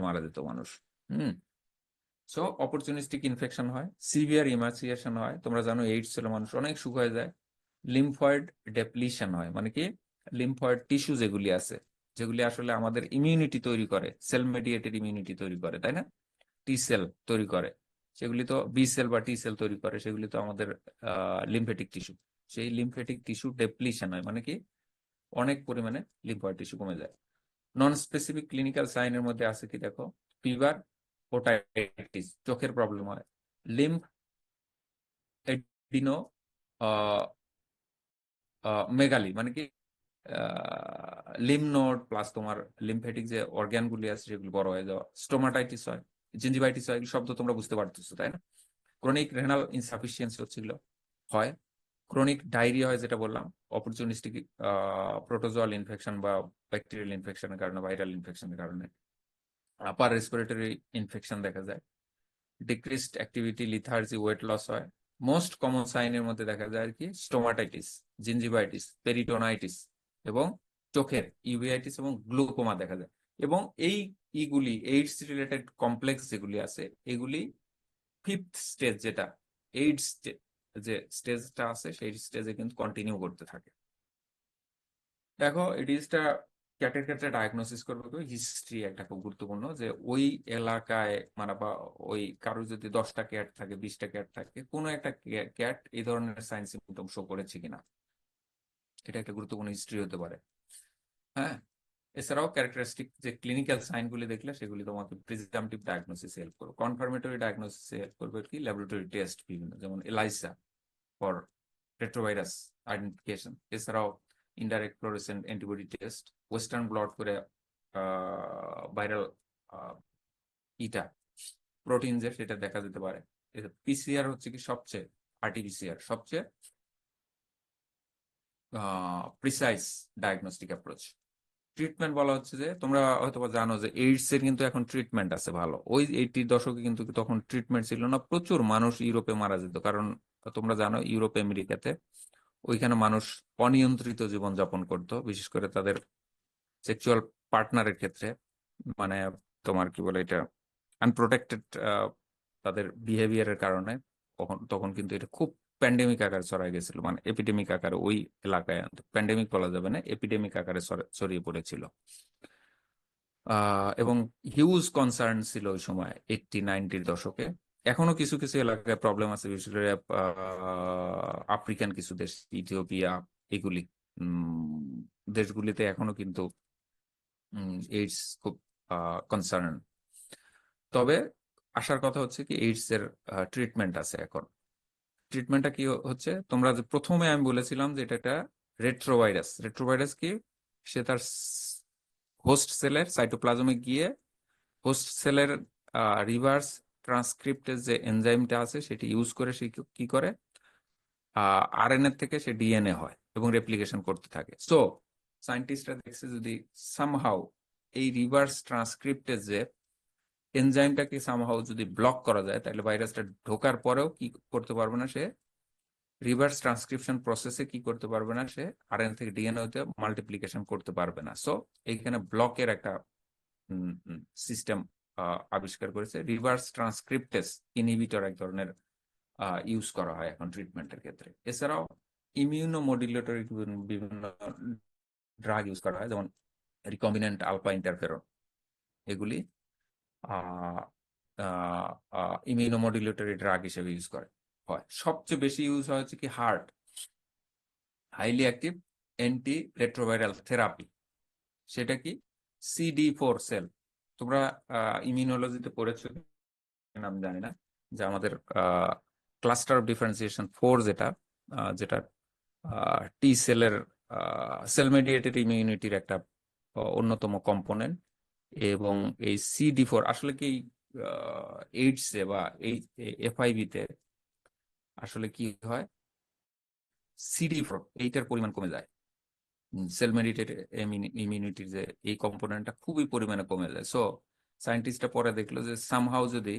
মারা যেত মানুষ। হুম। সো অপরচুনিস্টিক ইনফেকশন হয়, সিভিয়ার ইমাসিয়েশন হয়, তোমরা জানো এইডস হলে মানুষ অনেক শুকায় যায়। লিম্ফয়েড ডেপ্লিশন হয়, মানে কি লিম্ফয়েড টিস্যু যেগুলি আছে, যেগুলি আসলে আমাদের ইমিউনিটি তৈরি করে, সেল মেডিয়েটেড ইমিউনিটি তৈরি করে, তাই না? টি সেল তৈরি করে, সেগুলি তো বি সেল বা টি সেল তৈরি করে, সেগুলি তো আমাদের লিম্ফেটিক টিস্যু। সেই লিম্ফেটিক টিস্যু ডেপ্লিশন হয়, মানে কি অনেক পরিমাণে লিম্ফয়েড টিস্যু কমে যায়। নন স্পেসিফিক ক্লিনিক্যাল সাইনের মধ্যে আছে কি দেখো, ফিভার, ওটাইটিস, চোখের প্রবলেম হয়, লিম্ফ এডিনো মেগালি, মানে কি লিম্ফ নোড প্লাস তোমার লিম্ফেটিক যে অর্গান গুলি আছে সেগুলো বড় হয়ে যাওয়া, স্টোমাটাইটিস হয়, জিঞ্জিভাইটিস হয়, এগুলো শব্দ তোমরা বুঝতে পারতেছো তাই না? ক্রনিক রেনাল ইনসাফিসিয়েন্সি হচ্ছে এগুলো হয়। ক্রনিক ডায়রিয়া হয়, যেটা বললাম, অপরচুনিস্টিক প্রোটোজোয়াল ইনফেকশন বা ব্যাকটেরিয়াল ইনফেকশনের কারণে, ভাইরাল ইনফেকশনের কারণে। আপার রেসপিরেটরি ইনফেকশন দেখা যায়, ডিক্রিসড অ্যাক্টিভিটি, লিথার্জি, ওয়েট লস হয়। মোস্ট কমন সাইনের মধ্যে দেখা যায় আর কি স্টোমাটাইটিস, জিঞ্জিভাইটিস, পেরিটোনাইটিস এবং চোখের ইউভিআইটিস এবং গ্লুকোমা দেখা যায়। এবং এই ইগুলি এইডস রিলেটেড কমপ্লেক্স যেগুলি আছে, এগুলি ফিফথ স্টেজ, যেটা এইডস যে স্টেজটা আছে সেই স্টেজে কিন্তু কন্টিনিউ করতে থাকে। দেখো এডিসটা ক্যাটের ক্ষেত্রে ডায়াগনোসিস করবে তো হিস্ট্রি একটা খুব গুরুত্বপূর্ণ, যে ওই এলাকায় মানে বা ওই কারো যদি 10টা ক্যাট থাকে, 20টা ক্যাট থাকে, কোনো একটা ক্যাট এই ধরনের সাইন সিমটম শো করেছে কিনা, এটা একটা গুরুত্বপূর্ণ হিস্ট্রি হতে পারে। হ্যাঁ, এছাড়াও ক্যারেক্টারিস্টিক যে ক্লিনিক্যাল সাইনগুলি দেখলে সেগুলি তোমাকে প্রিজাম্পটিভ ডায়াগনোসিস হেল্প করবে। কনফার্মেটরি ডায়াগনোসিস হেল্প করবে কি ল্যাবরেটরি টেস্ট বিভিন্ন, যেমন এলাইসা ফর রেট্রোভাইরাস আইডেন্টিফিকেশন, এছাড়াও indirect fluorescent antibody test, western blot করে ভাইরাল ইটা প্রোটিন যে সেটা দেখা যেতে পারে। পিসিআর হচ্ছে কি সবচেয়ে, আরটিপিসিআর সবচেয়ে প্রিসাইজ ডায়াগনস্টিক অ্যাপ্রোচ। ট্রিটমেন্ট বলা হচ্ছে যে তোমরা হয়তো জানো যে এইডস এর কিন্তু এখন ট্রিটমেন্ট আছে ভালো। ওই 80-র দশকে কিন্তু তখন ট্রিটমেন্ট ছিল না, প্রচুর মানুষ ইউরোপে মারা যেত, কারণ তোমরা জানো ইউরোপ আমেরিকাতে ওইখানে মানুষ অনিয়ন্ত্রিত জীবন যাপন করতো, বিশেষ করে তাদের সেক্সুয়াল পার্টনারের ক্ষেত্রে, মানে তোমার কি বলে এটা, আনপ্রোটেক্টেড তাদের বিহেভিয়ারের কারণে। তখন তখন কিন্তু এটা খুব প্যান্ডেমিক আকারে ছড়াই গেছিল, মানে এপিডেমিক আকারে ওই এলাকায়, প্যান্ডেমিক বলা যাবে না, এপিডেমিক আকারে ছড়িয়ে পড়েছিল। এবং হিউজ কনসার্ন ছিল ওই সময় 80-90-র দশকে। এখনো কিছু কিছু এলাকায় প্রবলেম আছে, বিশেষ করে আফ্রিকান কিছু দেশ, ইথিওপিয়া, এগুলি দেশগুলিতে এখনো কিন্তু এইডস খুব কনসার্ন। তবে আসার কথা হচ্ছে কি এইডস এর ট্রিটমেন্ট আছে এখন। ট্রিটমেন্টটা কি হচ্ছে, তোমরা যে প্রথমে আমি বলেছিলাম যে এটা একটা রেট্রোভাইরাস। রেট্রোভাইরাস কি, সে তার হোস্ট সেলের সাইটোপ্লাজমে গিয়ে হোস্ট সেলের রিভার্স ট্রান্সক্রিপ্টের যে এনজাইমটা আছে সেটি ইউজ করে সে কি করে, আরএনএ থেকে সে ডিএনএ হয় এবং রেপ্লিকেশন করতে থাকে। সো সায়েন্টিস্টরা দেখছে যদি সামহাউ এই রিভার্স ট্রান্সক্রিপ্টের যে এনজাইমটাকে সামহাউ যদি ব্লক করা যায়, তাহলে ভাইরাসটা ঢোকার পরেও কি করতে পারবে না, সে রিভার্স ট্রান্সক্রিপশন প্রসেসে কি করতে পারবে না, সে আরএনএ থেকে ডিএনএ হতে মাল্টিপ্লিকেশন করতে পারবে না। সো এইখানে ব্লকের একটা সিস্টেম আবিষ্কার করেছে, রিভার্স ট্রান্সক্রিপ্টেস ইনহিবিটর এক ধরনের ইউজ করা হয় এখন ট্রিটমেন্টের ক্ষেত্রে। এছাড়াও ইমিউনোমডুলেটরি বিভিন্ন ড্রাগ ইউজ করা হয়, যেমন রিকম্বিনেন্ট আলফা ইন্টারফেরন, এগুলি ইমিউনোমডুলেটরি ড্রাগ হিসেবে ইউজ করে হয়। সবচেয়ে বেশি ইউজ হয় হচ্ছে কি heart highly active anti retroviral therapy, সেটা কি CD4 সেল। তোমরা ইমিউনোলজিতে পড়েছো নাম জানি না, যে আমাদের ক্লাস্টার অফ ডিফারেন্সিয়েশন 4, যেটা যেটা টি সেলের সেল মেডিয়েটেড ইমিউনিটির একটা অন্যতম কম্পোনেন্ট। এবং এই CD4 আসলে কি এইডস এ বা এই এফআইভি তে আসলে কি হয়, CD4 এইটার পরিমাণ কমে যায়। সেল মেডিয়েটেড ইমিউনিটির যে এই কম্পোনেন্টটা খুবই পরিমাণে কমে যায়। সো সায়েন্টিস্টরা পরে দেখলো যে সামহাউ যদি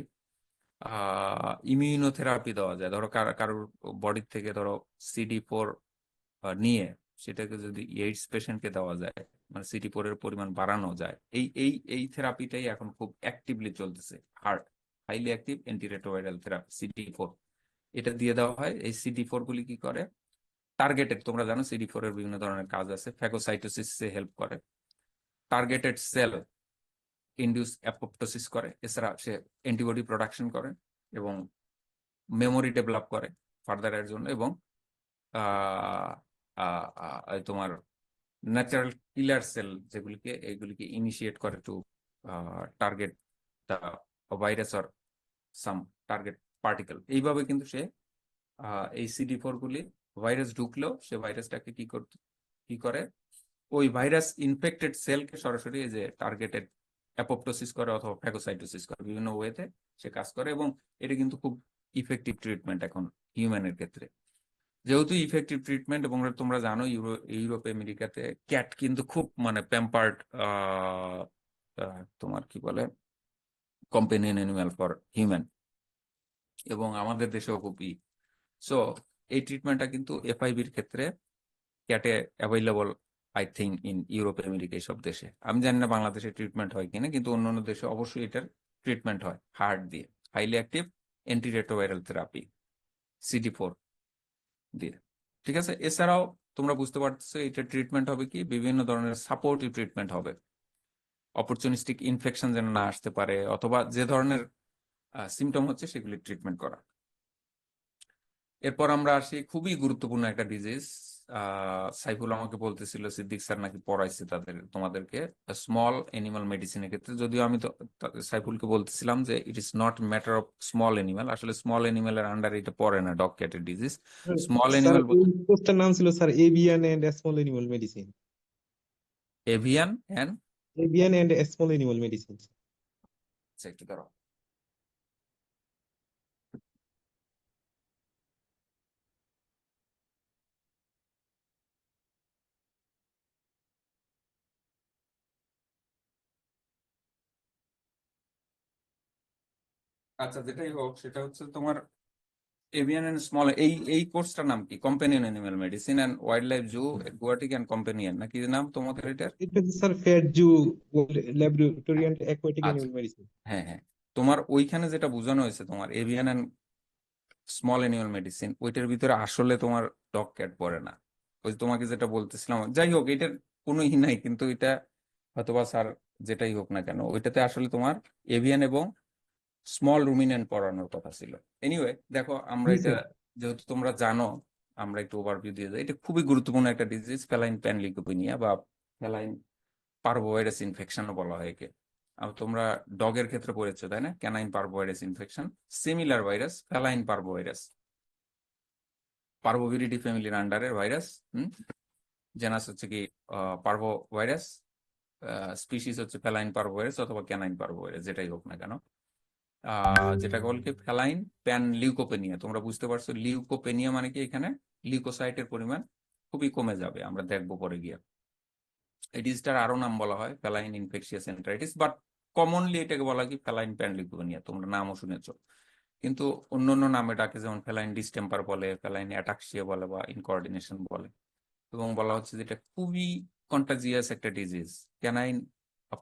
ইমিউনোথেরাপি দেওয়া যায়, ধরো কারোর বডির থেকে ধরো CD4 নিয়ে সেটাকে যদি এইডস পেশেন্টকে দেওয়া যায়, মানে CD4 এর পরিমাণ বাড়ানো যায়। এই থেরাপিটাই এখন খুব অ্যাক্টিভলি চলতেছে। Highly active antiretroviral therapy CD4, এটা দিয়ে দেওয়া হয়। এই CD4 গুলি কি করে, টার্গেটেড, তোমরা জানো CD4 এর বিভিন্ন ধরনের কাজ আছে, ফ্যাগোসাইটোসিসে হেল্প করে, টার্গেটেড সেল ইনডিউস অ্যাপোপ্টোসিস করে, এছাড়া সে অ্যান্টিবডি প্রোডাকশন করে এবং মেমোরি ডেভেলপ করে ফার্দার এর জন্য, এবং তোমার ন্যাচারাল কিলার সেল যেগুলিকে, এইগুলিকে ইনিশিয়েট করে to target the virus or some target particle. এইভাবে কিন্তু সে এই CD4 গুলি ভাইরাস ঢুকলেও সে ভাইরাসটাকে কি করে, ওই ভাইরাস ইনফেক্টেড সেলকে সরাসরি এই যে টার্গেটেড অ্যাপোপ্টোসিস করে অথবা ফ্যাগোসাইটোসিস করে, বিভিন্ন ওয়েতে সে কাজ করে। এবং এটা কিন্তু খুব ইফেক্টিভ ট্রিটমেন্ট এখন হিউম্যানের ক্ষেত্রে। যেহেতু ইফেক্টিভ ট্রিটমেন্ট, এবং তোমরা জানো ইউরোপ আমেরিকাতে ক্যাট কিন্তু খুব মানে প্যাম্পার্ড তোমার কি বলে কম্পেনিয়ন অ্যানিমাল ফর হিউম্যান, এবং আমাদের দেশেও খুব সো এই ট্রিটমেন্টটা কিন্তু FIV-র ক্ষেত্রে ক্যাটে available, I think in Europe America এইসব দেশে। আমি জানি না বাংলাদেশে ট্রিটমেন্ট হয় কিনা, কিন্তু অন্যান্য দেশে অবশ্যই এটার ট্রিটমেন্ট হয় হার্ট দিয়ে, highly active antiretroviral therapy CD4 দিয়ে। ঠিক আছে, এছাড়াও তোমরা বুঝতে পারছো এটা ট্রিটমেন্ট হবে কি, বিভিন্ন ধরনের সাপোর্টিভ ট্রিটমেন্ট হবে, অপরচুনিস্টিক ইনফেকশন যেন না আসতে পারে, অথবা যে ধরনের সিমটম হচ্ছে সেগুলি ট্রিটমেন্ট করা। এরপর আমরা আসি খুবই গুরুত্বপূর্ণ একটা ডিজিজ। সাইফুল আমাকে বলতেছিল সিদ্দিক স্যার নাকি পড়াইছে তোমাদেরকে স্মল এনিমাল মেডিসিনের ক্ষেত্রে, যদিও আমি তো সাইফুলকে বলতেছিলাম যে it is not matter of small animal, আসলে স্মল এনিমালের আন্ডার এটা পড়ে না, ডগ ক্যাটের ডিজিজ। স্মল স্যার এনিমাল এই কোর্সটার নাম ছিল sir avian and small animal medicine. Avian and, avian and small animal medicine. একটু দাঁড়াও। আচ্ছা, যেটাই হোক সেটা হচ্ছে তোমার এভিয়ান এন্ড স্মল, এই কোর্সটার নাম কি, companion animal medicine and wildlife zoo, aquatic and companion, নাকি নাম তোমাদের এটার? এটা sir fed zoo, laboratory and aquatic আচ্ছা, এনিমাল মেডিসিন। হ্যাঁ হ্যাঁ, তোমার ওইখানে যেটা বোঝানো হয়েছে তোমার avian and small animal medicine, ওইটার ভিতরে আসলে তোমার ডগ ক্যাট পড়ে না। ওই তোমাকে যেটা বলতেছিলাম, যাই হোক এটার কোনো নাই, কিন্তু এটা হয়তোবা স্যার যেটাই হোক না কেন, ওইটাতে আসলে তোমার এভিয়ান এবং স্মল রুমিনেন্ট পড়ানোর কথা ছিল। এনিওয়ে দেখো, আমরা জি এটা স্যার। যেহেতু তোমরা জানো, আমরা একটু ওভারভিউ দিয়ে যাই। এটা খুবই গুরুত্বপূর্ণ একটা ডিজিজ, ফেলাইন প্যানলিউকোপিনিয়া বা ফেলাইন পার্ভোভাইরাস ইনফেকশনও বলা হয় একে। আর তোমরা ডগের ক্ষেত্রে পড়েছো তাই না, canine parvovirus infection, similar virus feline parvovirus, Parvoviridae ফ্যামিলির আন্ডারের ভাইরাস। জেনাস হচ্ছে কি পার্ভো ভাইরাস, স্পিসিস হচ্ছে ফেলাইন পার্ভোভাইরাস অথবা ক্যানাইন পার্ভোভাইরাস, যেটাই হোক না কেন। যেটা বলে কি ফেলাইন প্যান লিউকোপেনিয়া, তোমরা বুঝতে পারছো লিউকোপেনিয়া মানে কি, এখানে লিউকোসাইটের পরিমাণ খুবই কমে যাবে, আমরা দেখবো পরে গিয়ে। এই ডিজিজটার আরো নাম বলা হয় feline infectious enteritis, but commonly এটাকে বলা কি ফেলাইন প্যান লিউকোপেনিয়া, তোমরা নামও শুনেছো। কিন্তু অন্য অন্য নামে ডাকে, যেমন ফেলাইন ডিস্টেম্পার বলে, ফেলাইন অ্যাটাক্সিয়া বলে, বা ইনকোঅর্ডিনেশন বলে। এবং বলা হচ্ছে যে এটা খুবই কন্টাজিয়াস একটা ডিজিজ। ক্যানাইন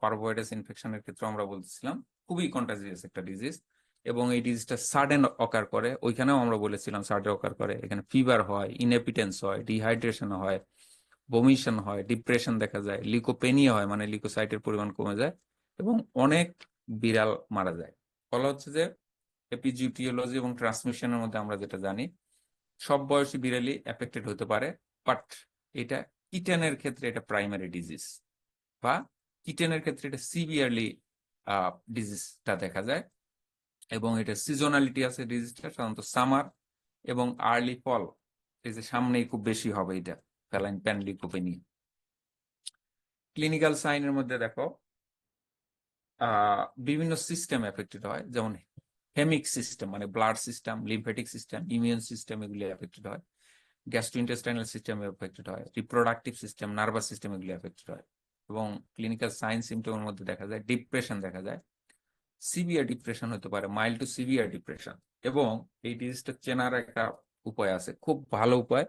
পার্ভোভাইরাস ইনফেকশনের ক্ষেত্রে আমরা বলতেছিলাম খুবই কন্টাজিয়াস একটা ডিজিজ, এবং এই ডিজিজটা সাডেন অকার করে, ওইখানেও আমরা বলেছিলাম সাডেন অকার করে। এখানে ফিভার হয়, ইনএপিটেন্স হয়, ডিহাইড্রেশন হয়, বমিশন হয়, ডিপ্রেশন দেখা যায়, লিকোপেনিয়া হয়, মানে লিকোসাইটের পরিমাণ কমে যায়, এবং অনেক বিড়াল মারা যায়। বলা হচ্ছে যে এপিজিওটিওলজি এবং ট্রান্সমিশনের মধ্যে আমরা যেটা জানি, সব বয়সী বিড়ালই এফেক্টেড হতে পারে, বাট এটা কিটেনের ক্ষেত্রে এটা প্রাইমারি ডিজিজ, বা কিটেনের ক্ষেত্রে এটা সিভিয়ারলি ডিজিজটা দেখা যায়। এবং এটা সিজনালিটি আছে ডিজিজটা, সাধারণত সামার এবং আর্লি ফল, এই যে সামনেই খুব বেশি হবে এটা ফেলাইন প্যানলিউকোপেনিয়া। ক্লিনিক্যাল সাইনের মধ্যে দেখো বিভিন্ন সিস্টেম এফেক্টেড হয়, যেমন হেমিক সিস্টেম মানে blood system, lymphatic system, immune system, এগুলি এফেক্টেড হয়। গ্যাস্ট্রোইন্টেস্টাইনাল সিস্টেম এফেক্টেড হয়, রিপ্রোডাক্টিভ সিস্টেম, নার্ভাস সিস্টেম, এগুলি এফেক্টেড হয়। এবং ক্লিনিক্যাল সাইন সিমটমের মধ্যে দেখা যায় ডিপ্রেশন দেখা যায়, সিভিয়ার ডিপ্রেশন হতে পারে, মাইল্ড টু সিভিয়ার ডিপ্রেশন। এবং এই ডিজিজটা চেনার একটা উপায় আছে, খুব ভালো উপায়,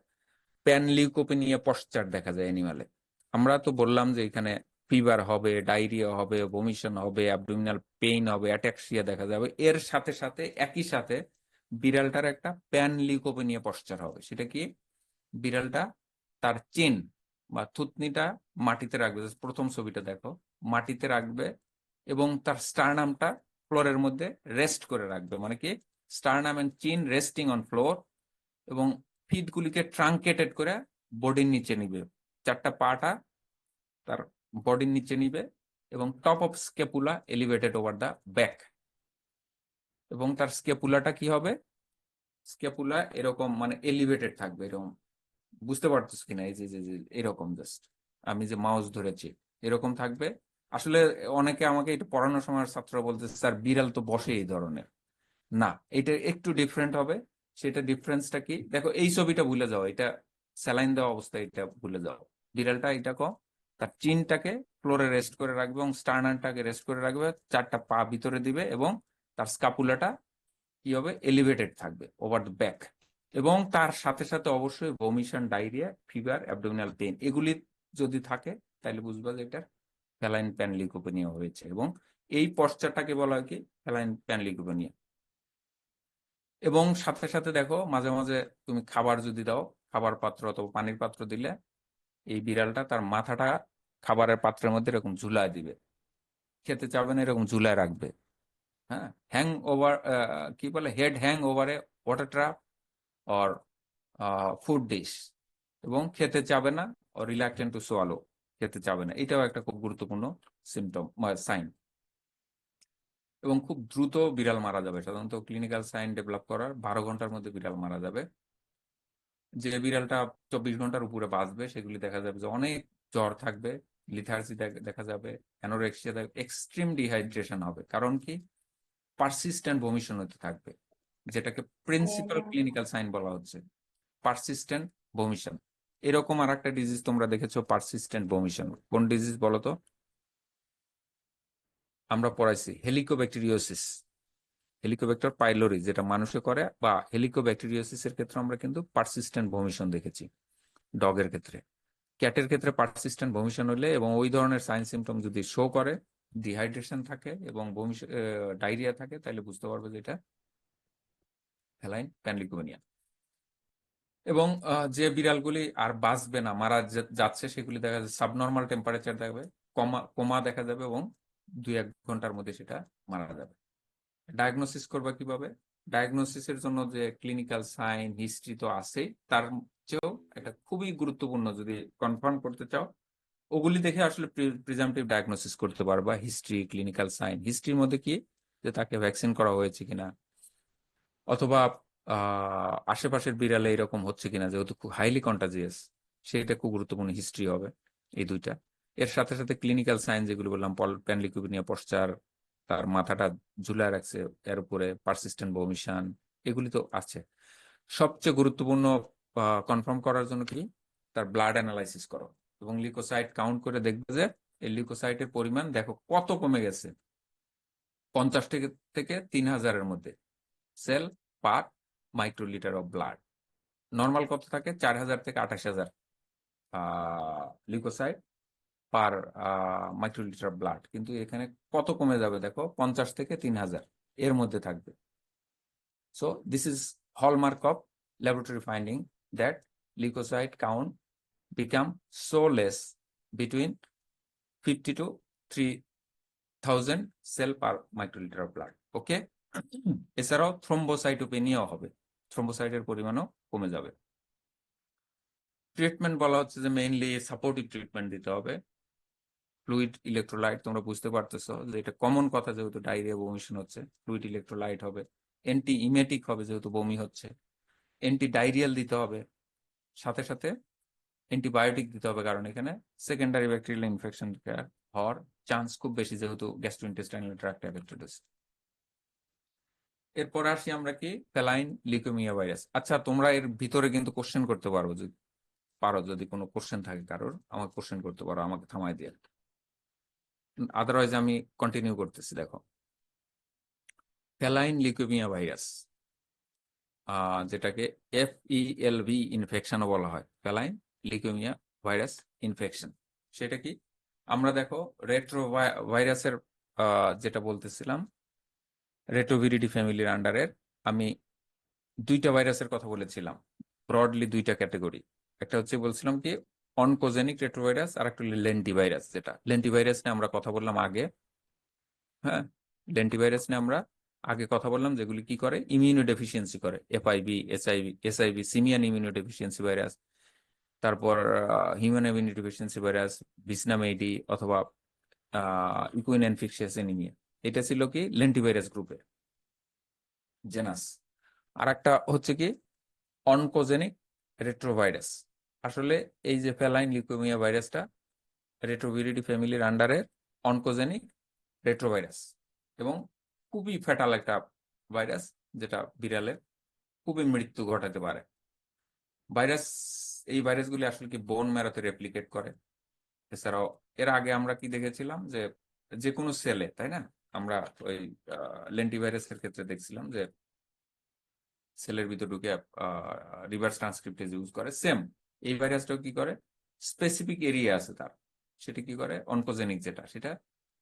প্যানলিউকোপেনিয়া পশ্চার দেখা যায় অ্যানিমালে। আমরা তো বললাম যে এখানে ফিভার হবে, ডায়রিয়া হবে, বমিশন হবে, অ্যাবডোমিনাল পেইন হবে, অ্যাটাক্সিয়া দেখা যাবে। এর সাথে সাথে একই সাথে বিড়ালটার একটা প্যান লিউকোপেনিয়া পশ্চার হবে। সেটা কি? বিড়ালটা তার চেন বা থুতনিটা মাটিতে রাখবে, just প্রথম ছবিটা দেখো, মাটিতে রাখবে এবং তার স্টারনামটা ফ্লোরের মধ্যে রেস্ট করে রাখবে। মানে কি? স্টারনাম এন্ড চিন রেস্টিং অন ফ্লোর, এবং ফিট গুলিকে ট্রাঙ্কেটেড করে বডির নিচে নিবে, চারটা পাটা তার বডির নিচে নিবে, এবং top of scapula elevated over the back. এবং তার স্কেপুলাটা কি হবে? স্কেপুলা এরকম মানে এলিভেটেড থাকবে, এরকম। বুঝতে পারতেছ কিনা? এই যে যে যে এরকম, জাস্ট আমি যে মাউস ধরেছি এরকম থাকবে। আসলে অনেকে আমাকে এটা পড়ানোর সময় ছাত্র বলতে, স্যার বিড়াল তো বসে এই ধরনের। না, এটা একটু ডিফারেন্ট হবে। সেটা ডিফারেন্সটা কি দেখো, এই ছবিটা ভুলে যাও, এটা স্যালাইন দেওয়া অবস্থায় এটা ভুলে যাও। বিড়ালটা এটা তার চিনটাকে ফ্লোরে রেস্ট করে রাখবে এবং স্টার্নারটাকে রেস্ট করে রাখবে, চারটা পা ভিতরে দিবে, এবং তার স্কাপুলাটা কি হবে? এলিভেটেড থাকবে ওভার দ্য ব্যাক। এবং তার সাথে সাথে অবশ্যই ভমিশন, ডায়রিয়া, ফিভার, অ্যাবডোমিনাল পেইন এগুলি যদি থাকে, তাহলে বুঝবা যে এটা ফ্যালাইন প্যানলিউকোপেনিয়া হয়েছে। এবং এই পশ্চারটাকে বলা হয় কি? Feline panleukopenia. এবং সাথে সাথে দেখো, মাঝে মাঝে তুমি খাবার যদি দাও, খাবার পাত্র অথবা পানির পাত্র দিলে, এই বিড়ালটা তার মাথাটা খাবারের পাত্রের মধ্যে এরকম ঝুলায় দিবে। খেতে চাবে না, এরকম ঝুলায় রাখবে। হ্যাঁ, হ্যাং ওভার, কি বলে, হেড হ্যাং ওভারে water trap or food dish. এবং খেতে চাবে না, ও রিল্যাক্টেন্ট টু সোয়ালো, খেতে চাবে না। এটাও একটা খুব গুরুত্বপূর্ণ সিমটম, সাইন। এবং খুব দ্রুত বিড়াল মারা যাবে। সাধারণত ক্লিনিক্যাল সাইন ডেভেলপ করার 12 ঘন্টার মধ্যে বিড়াল মারা যাবে। যে বিড়ালটা 24 ঘন্টার উপরে বাঁচবে, সেগুলি দেখা যাবে যে অনেক জ্বর থাকবে, লিথার্জি দেখা যাবে, অ্যানোরেক্সিয়া, এক্সট্রিম ডিহাইড্রেশন হবে। কারণ কি? পারসিস্টেন্ট ভমিশন হতে থাকবে, যেটাকে প্রিন্সিপাল ক্লিনিক্যাল সাইন বলা হচ্ছে, পারসিস্টেন্ট ভমিশন। এরকম আর একটা ডিজিজ তোমরা দেখেছো, পারসিস্টেন্ট ভমিশন। কোন ডিজিজ বলো তো? আমরা পড়াইছি হেলিকোব্যাকটেরিওসিস, হেলিকোব্যাক্টার পাইলোরি, যেটা মানুষে করে, বা হেলিকোব্যাকটেরিওসিস এর ক্ষেত্রে আমরা কিন্তু পারসিস্টেন্ট ভমিশন দেখেছি ডগের ক্ষেত্রে। ক্যাটের ক্ষেত্রে পারসিস্টেন্ট ভমিশন হলে এবং ওই ধরনের সাইন সিমটম যদি শো করে, ডিহাইড্রেশন থাকে এবং ডায়রিয়া থাকে, তাহলে বুঝতে পারবে যে এটা ফেলাইন প্যানলিউকোপেনিয়া। এবং যে বিড়ালগুলি আর বাঁচবে না, মারা যাচ্ছে, সেগুলি দেখা যাচ্ছে সাবনর্মাল টেম্পারেচার থাকবে, কমা কমা দেখা যাবে, এবং 2-1 ঘন্টার মধ্যে সেটা মারা যাবে। ডায়াগনোসিস করবা কিভাবে? ডায়াগনোসিসের জন্য যে ক্লিনিক্যাল সাইন হিস্ট্রি তো আছে, তার চেয়েও একটা খুবই গুরুত্বপূর্ণ, যদি কনফার্ম করতে চাও, ওগুলি দেখে আসলে প্রিজাম্পটিভ ডায়াগনোসিস করতে পারবা। History, clinical sign. হিস্ট্রির মধ্যে কি? যে তাকে ভ্যাকসিন করা হয়েছে কিনা, অথবা আশেপাশের বিড়ালে এরকম হচ্ছে কিনা, যেহেতু খুব হাইলি কন্টাজিয়াস, সেটা খুব গুরুত্বপূর্ণ হিস্ট্রি হবে, এই দুইটা। এর সাথে সাথে ক্লিনিক্যাল সাইন যেগুলো বললাম, প্যানলিউকোপেনিয়া পশ্চার, তার মাথাটা ঝুলায় রাখছে, এর উপরে পারসিস্টেন্ট ভমিশন, এগুলি তো আছে। সবচেয়ে গুরুত্বপূর্ণ কনফার্ম করার জন্য কি? তার ব্লাড অ্যানালাইসিস করো এবং লিউকোসাইট কাউন্ট করে দেখবে যে এই লিউকোসাইটের পরিমাণ দেখো কত কমে গেছে। 50 থেকে 3000-এর মধ্যে cell per microlitre of blood. Normal কত থাকে? 4000 থেকে 28000 লিউকোসাইট পার মাইক্রোলিটার ব্লাড। কিন্তু এখানে কত কমে যাবে দেখো, 50 থেকে 3000 এর মধ্যে থাকবে। So this is hallmark of laboratory finding that leukocyte count become so less between 50 to 3000 cell per microlitre of blood. Okay. এছাড়াও থ্রম্বোসাইটোপেনিয়াও হবে, থ্রম্বোসাইটের পরিমাণও কমে যাবে। ট্রিটমেন্ট বলা হচ্ছে যে মেইনলি সাপোর্টিভ ট্রিটমেন্ট দিতে হবে। ফ্লুইড ইলেকট্রোলাইট, তোমরা বুঝতে পারতেছো যে এটা কমন কথা, যেহেতু ডায়রিয়া বমিশন হচ্ছে, ফ্লুইড ইলেকট্রোলাইট হবে। অ্যান্টি ইমেটিক হবে, যেহেতু বমি হচ্ছে। অ্যান্টি ডায়রিয়াল দিতে হবে, সাথে সাথে অ্যান্টিবায়োটিক দিতে হবে, কারণ এখানে সেকেন্ডারি ব্যাকটেরিয়াল ইনফেকশন হওয়ার চান্স খুব বেশি, যেহেতু গ্যাস্ট্রোইন্টেস্টাইনাল ট্র্যাক্ট অ্যাফেক্টেড আছে। এরপর আসি আমরা কি? Feline leukaemia virus. আচ্ছা, তোমরা এর ভিতরে কিন্তু কোশ্চেন করতে পারো, যদি পারো, যদি কোনো কোশ্চেন থাকে কারোর, আমাকে কোশ্চেন করতে পারো, আমাকে থামাই দিয়ে। আদারওয়াইজ আমি কন্টিনিউ করতেছি। দেখো, ফেলাইন লিউকেমিয়া ভাইরাস, যেটাকে FELV ইনফেকশনও বলা হয়, ফেলাইন লিউকেমিয়া ভাইরাস ইনফেকশন। সেটা কি? আমরা দেখো রেট্রো ভাইরাসের যেটা বলতেছিলাম, রেট্রোভিরিডি ফ্যামিলির আন্ডারের আমি দুইটা ভাইরাসের কথা বলেছিলাম, ব্রডলি দুইটা ক্যাটাগরি। একটা হচ্ছে বলছিলাম কি অনকোজেনিক রেট্রোভাইরাস, আর একটা লেন্টিভাইরাস। যেটা লেন্টিভাইরাস নিয়ে আমরা কথা বললাম আগে। হ্যাঁ, লেন্টিভাইরাস নিয়ে আমরা আগে কথা বললাম, যেগুলি কি করে, ইমিউনো ডেফিসিয়েন্সি করে, FIV, SIV, simian immunodeficiency virus, তারপর human immunodeficiency virus, visna maedi, অথবা ইকুইন ইনফেকশিয়াস এনিমিয়া। এটা ছিল কি লেন্টিভাইরাস গ্রুপের জেনাস। আর একটা হচ্ছে কি অনকোজেনিক রেট্রোভাইরাস। আসলে এই যে ফেলাইন লিউকেমিয়া ভাইরাসটা রেট্রোভিরিডি ফ্যামিলির আন্ডারের অনকোজেনিক রেট্রোভাইরাস, এবং খুবই ফ্যাটাল একটা ভাইরাস, যেটা বিড়ালের খুবই মৃত্যু ঘটাতে পারে। ভাইরাস, এই ভাইরাসগুলি আসলে কি বোন ম্যারোতে রেপ্লিকেট করে। এছাড়াও এর আগে আমরা কি দেখেছিলাম, যে যে কোনো সেলে, তাই না, আমরা ওই লেন্টিভাইরাসের ক্ষেত্রে দেখছিলাম যে সেলের ভিতর ঢুকে রিভার্স ট্রান্সক্রিপ্টেজ ইউজ করে। সেম এই ভাইরাসটাও কি করে, স্পেসিফিক এরিয়া আছে তার, সেটা কি করে অনকোজেনিক, যেটা সেটা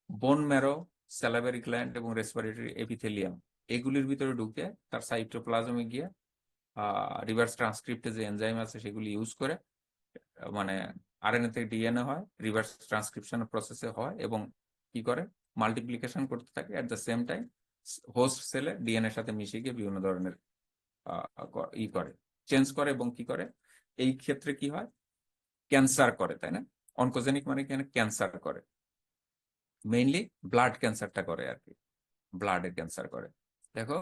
বোন ম্যারো, স্যালাভারি গ্ল্যান্ড এবং রেসপিরেটরি এপিথেলিয়াম, এগুলির ভিতরে ঢুকে তার সাইটোপ্লাজমে গিয়ে রিভার্স ট্রান্সক্রিপ্টে যে এনজাইম আছে সেগুলি ইউজ করে, মানে আরএনএ থেকে ডিএনএ হয়, রিভার্স ট্রান্সক্রিপশন প্রসেসে হয়, এবং কি করে মাল্টিপ্লিকেশন করতে থাকে। At the same time host সেলে ডিএনএর সাথে মিশে গিয়ে বিভিন্ন ধরনের ই করে, চেঞ্জ করে, এবং কি করে এই ক্ষেত্রে কি হয়, ক্যান্সার করে, তাই না? অনকোজেনিক মানে কি, ক্যান্সার করে, মেইনলি ব্লাড ক্যান্সারটা করে আর কি, ব্লাডের ক্যান্সার করে। দেখো,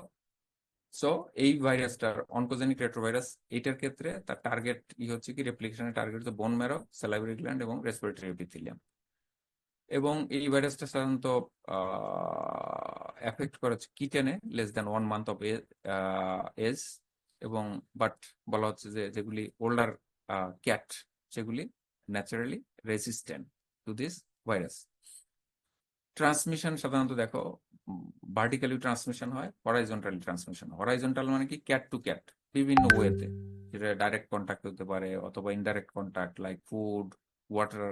সো এই ভাইরাসটার অনকোজেনিক রেট্রোভাইরাস, এটার ক্ষেত্রে তার টার্গেট ই হচ্ছে কি, রেপ্লিকেশনের টার্গেট হচ্ছে বোন ম্যারো, স্যালাইভারি গ্ল্যান্ড এবং রেসপিরেটরি এপিথেলিয়াম। এবং এই ভাইরাসটা সাধারণত এফেক্ট করে হচ্ছে কিটেনে less than 1 month of age, এবং বাট বলা হচ্ছে যে যেগুলি ওল্ডার ক্যাট, সেগুলি naturally resistant to this virus. Transmission সাধারণত দেখো ভার্টিক্যালি ট্রান্সমিশন হয়, হরাইজন্টালি ট্রান্সমিশন। হরাইজন্টাল মানে কি, ক্যাট টু ক্যাট, বিভিন্ন ওয়েতে, যেটা ডাইরেক্ট কন্ট্যাক্ট হতে পারে, অথবা indirect contact like food, water,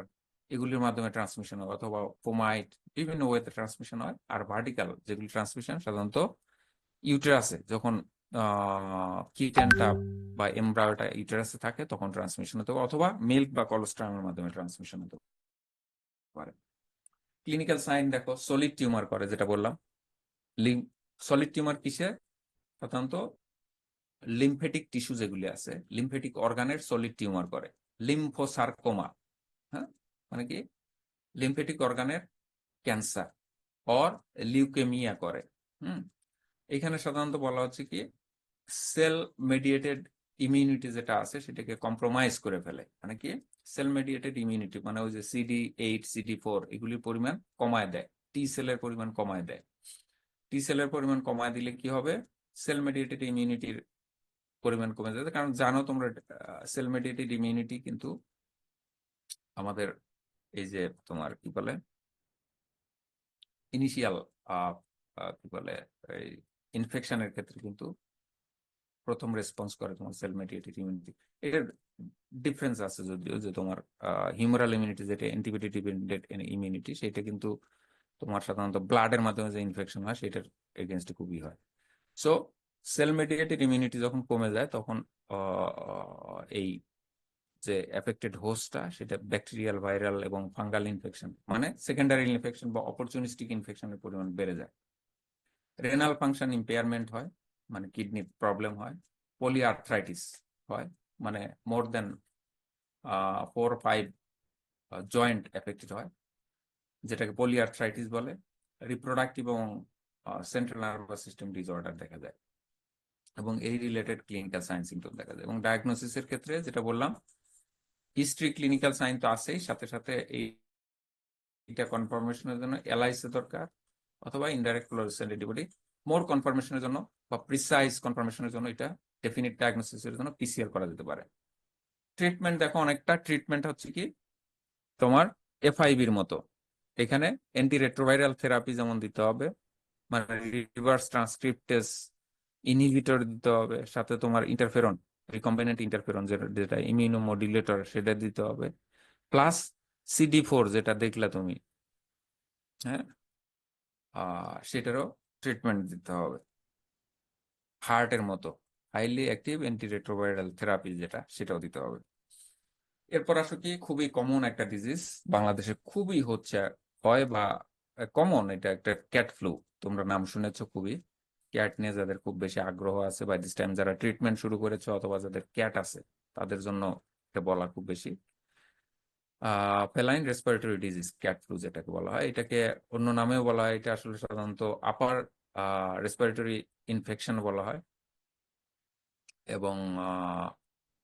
এগুলির মাধ্যমে ট্রান্সমিশন হয়, অথবা ফোমাইট, বিভিন্ন ওয়েতে ট্রান্সমিশন হয়। আর ভার্টিক্যাল যেগুলি ট্রান্সমিশন সাধারণত ইউটেরাসে, যখন কিটেনটা বা এমব্রায়োটা ইউটেরাসে থাকে তখন ট্রান্সমিশন হতে পারে, অথবা মিল্ক বা কলোস্ট্রামের মাধ্যমে ট্রান্সমিশন হতে পারে। ক্লিনিক্যাল সাইন দেখো, সলিড টিউমার করে, যেটা বললাম। সলিড টিউমার কিসে? সাধারণত লিম্ফেটিক টিস্যু যেগুলি আছে, লিম্ফেটিক অর্গানের সলিড টিউমার করে। লিম্ফোসার্কোমা, হ্যাঁ, মানে কি লিম্ফেটিক অর্গানের ক্যান্সার, অর লিউকেমিয়া করে। এখানে সাধারণত বলা হচ্ছে কি, সেল মেডিয়েটেড ইমিউনিটি যেটা আছে সেটাকে কম্প্রোমাইজ করে ফেলে। মানে কি, সেল মেডিয়েটেড ইমিউনিটি মানে ওই যে CD8, CD4 এগুলির পরিমাণ কমায় দেয়, টি সেলের পরিমাণ কমায় দেয়। টি সেলের পরিমাণ কমায় দিলে কি হবে, সেল মেডিয়েটেড ইমিউনিটির পরিমাণ কমে যাবে। কারণ জানো তোমরা, সেল মেডিয়েটেড ইমিউনিটি কিন্তু আমাদের এই যে তোমার কি বলে ইনিশিয়াল কি বলে এই ইনফেকশনের ক্ষেত্রে কিন্তু প্রথম রেসপন্স করে তোমার সেল মেডিয়েটেড ইমিউনিটি। এটার ডিফারেন্স আছে যদিও, যে তোমার হিউমারাল ইমিউনিটি যেটা অ্যান্টিবডি ডিপেন্ডেন্ট ইমিউনিটি, সেটা কিন্তু তোমার সাধারণত ব্লাডের মাধ্যমে যে ইনফেকশন হয় সেটার এগেনস্টে খুবই হয়। সো সেল মেডিয়েটেড ইমিউনিটি যখন কমে যায় তখন এই যে এফেক্টেড হোস্টটা, সেটা ব্যাকটেরিয়াল, ভাইরাল এবং ফাঙ্গাল ইনফেকশন, মানে সেকেন্ডারি ইনফেকশন বা অপরচুনিস্টিক ইনফেকশনের পরিমাণ বেড়ে যায়। রেনাল ফাংশন ইম্পেয়ারমেন্ট হয়, মানে কিডনির প্রবলেম হয়। পলিআর্থ্রাইটিস হয়, মানে মোর দেন 4 or 5 জয়েন্ট এফেক্টেড হয়, যেটাকে পলিআর্থ্রাইটিস বলে। রিপ্রোডাক্টিভ এবং সেন্ট্রাল নার্ভাস সিস্টেম ডিসঅর্ডার দেখা যায়, এবং এই রিলেটেড ক্লিনিক্যাল সাইন সিমটম দেখা যায়। এবং ডায়াগনোসিসের ক্ষেত্রে যেটা বললাম, হিস্ট্রি, ক্লিনিক্যাল সাইন তো আছেই, সাথে সাথে এইটা কনফার্মেশনের জন্য এলআইসি দরকার, অথবা ইনডাইরেক্ট ফ্লোরোসেন্ট অ্যান্টিবডি। মোর কনফার্মেশনের জন্য বা প্রিসাইজ কনফার্মেশনের জন্য এটা ডেফিনিট ডায়াগনোসিসের জন্য পিসিআর করা যেতে পারে। ট্রিটমেন্ট দেখো, অনেকটা ট্রিটমেন্ট হচ্ছে কি তোমার এফআইবির মতো। এখানে অ্যান্টি রেট্রোভাইরাল থেরাপি যেমন দিতে হবে, মানে রিভার্স ট্রান্সক্রিপ্টেজ ইনহিবিটর দিতে হবে, সাথে তোমার ইন্টারফেরন, রিকম্বিনেন্ট ইন্টারফেরন যেটা ইমিউনোমodulator সেটা দিতে হবে, প্লাস CD4 যেটা দেখলা তুমি, হ্যাঁ, সেটারও ট্রিটমেন্ট দিতে হবে। হার্টের মতো হাইলি অ্যাক্টিভ অ্যান্টিরেট্রোভাইরাল থেরাপি যেটা, সেটাও দিতে হবে। এরপর আসো কি, খুবই কমন একটা ডিজিজ বাংলাদেশে খুবই হচ্ছে, হয় বা কমন, এটা একটা ক্যাট ফ্লু। তোমরা নাম শুনেছো খুবই, ক্যাট নিয়ে যাদের খুব বেশি আগ্রহ আছে বাই দিস টাইম, যারা ট্রিটমেন্ট শুরু করেছে অথবা যাদের ক্যাট আছে, তাদের জন্য এটা বলা খুব বেশি। Feline respiratory disease, cat flu যেটাকে বলা হয়, এটাকে অন্য নামেও বলা হয়। এটা আসলে সাধারণত আপার রেসপিরেটরি ইনফেকশন বলা হয়। এবং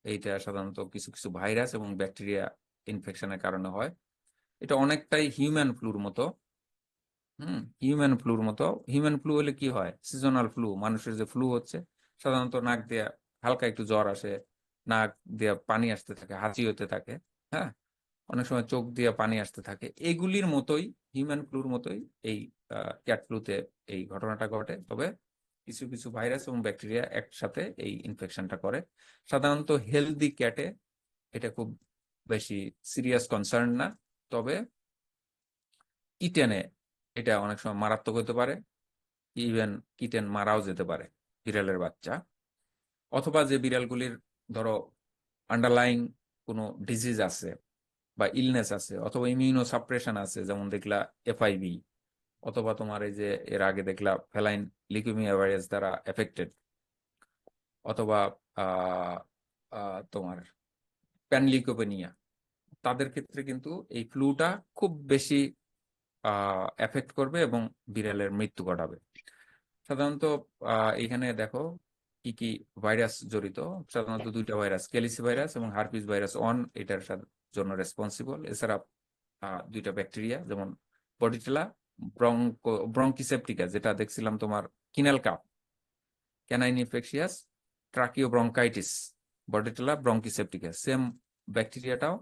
এইটা সাধারণত কিছু কিছু ভাইরাস এবং ব্যাকটেরিয়া ইনফেকশনের কারণে হয়। এটা অনেকটাই হিউম্যান ফ্লুর মতো। হিউম্যান ফ্লুর মতো। হিউম্যান ফ্লু হলে কি হয়, সিজনাল ফ্লু, মানুষের যে ফ্লু হচ্ছে, সাধারণত নাক দিয়ে হালকা একটু জ্বর আসে, নাক দিয়ে পানি আসতে থাকে, হাঁচি হতে থাকে, হ্যাঁ, অনেক সময় চোখ দিয়ে পানি আসতে থাকে, এগুলির মতোই, হিউম্যান ফ্লুর মতোই এই ক্যাট ফ্লুতে এই ঘটনাটা ঘটে। তবে কিছু কিছু ভাইরাস এবং ব্যাকটেরিয়া একসাথে এই ইনফেকশনটা করে। সাধারণত হেলদি ক্যাটে এটা খুব বেশি সিরিয়াস কনসার্ন না। তবে কিটেনে এটা অনেক সময় মারাত্মক হতে পারে, ইভেন কিটেন মারাও যেতে পারে, বিড়ালের বাচ্চা। অথবা যে বিড়ালগুলির ধরো আন্ডারলাইং কোনো ডিজিজ আছে বা ইলনেস আছে অথবা ইমিউনো সাপ্রেশন আছে, যেমন দেখলা FIV, অথবা তোমার এই যে এর আগে দেখলা ফেলাইন লিউকেমিয়া ভাইরাস দ্বারা এফেক্টেড, অথবা আহ তোমার প্যানলিউকোপেনিয়া, তাদের ক্ষেত্রে কিন্তু এই ফ্লুটা খুব বেশি এফেক্ট করবে এবং বিড়ালের মৃত্যু ঘটাবে। সাধারণত এখানে দেখো কি কি ভাইরাস জড়িত। সাধারণত দুইটা ভাইরাস, ক্যালিসি ভাইরাস এবং হারপিস ভাইরাস এটার জন্য রেসপন্সিবল। এছাড়া দুইটা ব্যাকটেরিয়া, যেমন বডিটেলা ব্রঙ্কিসেপ্টিকা, যেটা দেখছিলাম তোমার kennel cough, canine infectious tracheobronchitis, Bordetella bronchiseptica, same ব্যাকটেরিয়াটাও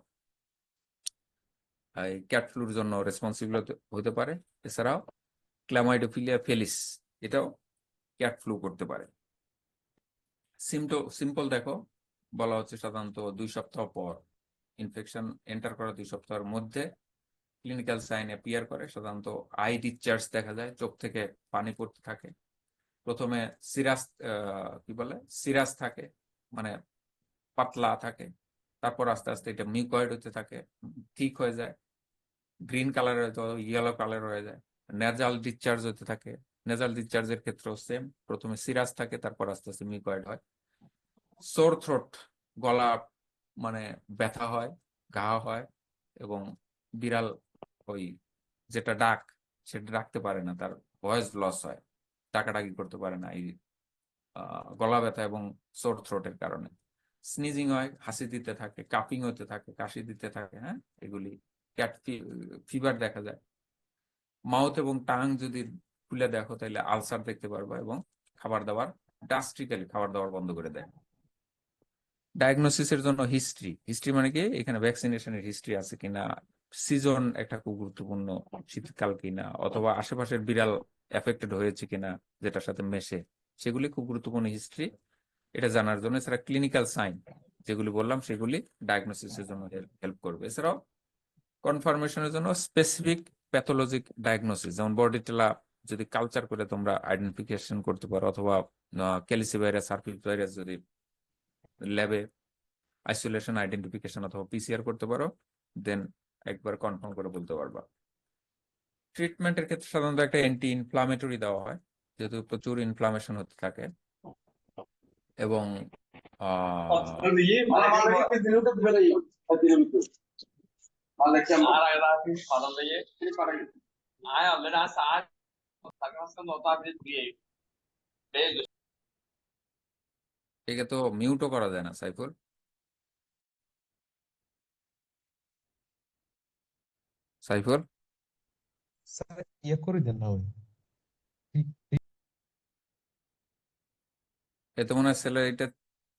এই ক্যাট ফ্লুর জন্য রেসপন্সিবল হতে পারে। এছাড়াও ক্ল্যামাইডোফিলিয়া ফেলিস, এটাও ক্যাট ফ্লু করতে পারে। সিম্পল দেখো, বলা হচ্ছে সাধারণত 2 সপ্তাহ পর, ইনফেকশন এন্টার করা 2 সপ্তাহের মধ্যে ক্লিনিক্যাল সাইন অ্যাপিয়ার করে। সাধারণত আই ডিসচার্জ দেখা যায়, চোখ থেকে পানি পড়তে থাকে। প্রথমে সিরাস, কি বলে, সিরাস থাকে, মানে পাতলা থাকে। তারপর আস্তে আস্তে এটা মিউকয়েড হতে থাকে, ঠিক হয়ে যায়, গ্রিন কালারের ইয়েলো কালার হয়ে যায়, নেজাল ডিসচার্জ হতে থাকে। নেজাল ডিসচার্জের ক্ষেত্রেও সেম, প্রথমে সিরাস থাকে, তারপর আস্তে আস্তে মিউকয়েড হয়। সোর থ্রোট, গলা মানে ব্যথা হয়, ঘা হয়, এবং বিড়াল ওই যেটা ডাক, সেটা ডাকতে পারে না, তার ভয়েস লস হয়, ডাকাডাকি করতে পারে না এই গলা ব্যথা এবং সোর থ্রোটের কারণে। স্নিজিং হয়, হাসি দিতে থাকে, কাপিং হতে থাকে, কাশি দিতে থাকে, হ্যাঁ, এগুলি। ক্যাট ফিভার দেখা যায়। মাউথ এবং টাং যদি খুলে দেখো তাহলে আলসার দেখতে পারবা, এবং খাবার দাবার ড্রাস্টিক্যালি খাবার দাবার বন্ধ করে দেয়। ডায়াগনোসিসের জন্য হিস্ট্রি, হিস্ট্রি মানে কি, এখানে ভ্যাকসিনেশনের হিস্ট্রি আছে কিনা, সিজন একটা খুব গুরুত্বপূর্ণ, শীতকাল কিনা, অথবা আশেপাশের বিড়াল এফেক্টেড হয়েছে কিনা যেটার সাথে মেশে, সেগুলি খুব গুরুত্বপূর্ণ হিস্ট্রি, এটা জানার জন্য। এছাড়া ক্লিনিক্যাল সাইন যেগুলি বললাম, সেগুলি ডায়াগনোসিসের জন্য হেল্প করবে। এছাড়াও কনফার্মেশনের জন্য স্পেসিফিক প্যাথোলজিক ডায়াগনোসিস, যেমন বডিটেলা যদি কালচার করে তোমরা আইডেন্টিফিকেশন করতে পারো, অথবা ক্যালিসি ভাইরাস, হারপিস ভাইরাস যদি ল্যাবে আইসোলেশন আইডেন্টিফিকেশন অথবা PCR করতে পারো, দেন একবার কনফার্ম করে বলতে পারবা। ট্রিটমেন্টের ক্ষেত্রে সাধারণত একটা অ্যান্টি ইনফ্লামেটরি দেওয়া হয়, যেহেতু প্রচুর ইনফ্লামেশন হতে থাকে। এবং আহ একে তো মিউটও করা যায় না, সাইফুল। সাইফুল, স্যার ইয়ে করে দেন না ওই ঠিক ঠিক এ তো মনে হয় ছেলে এটা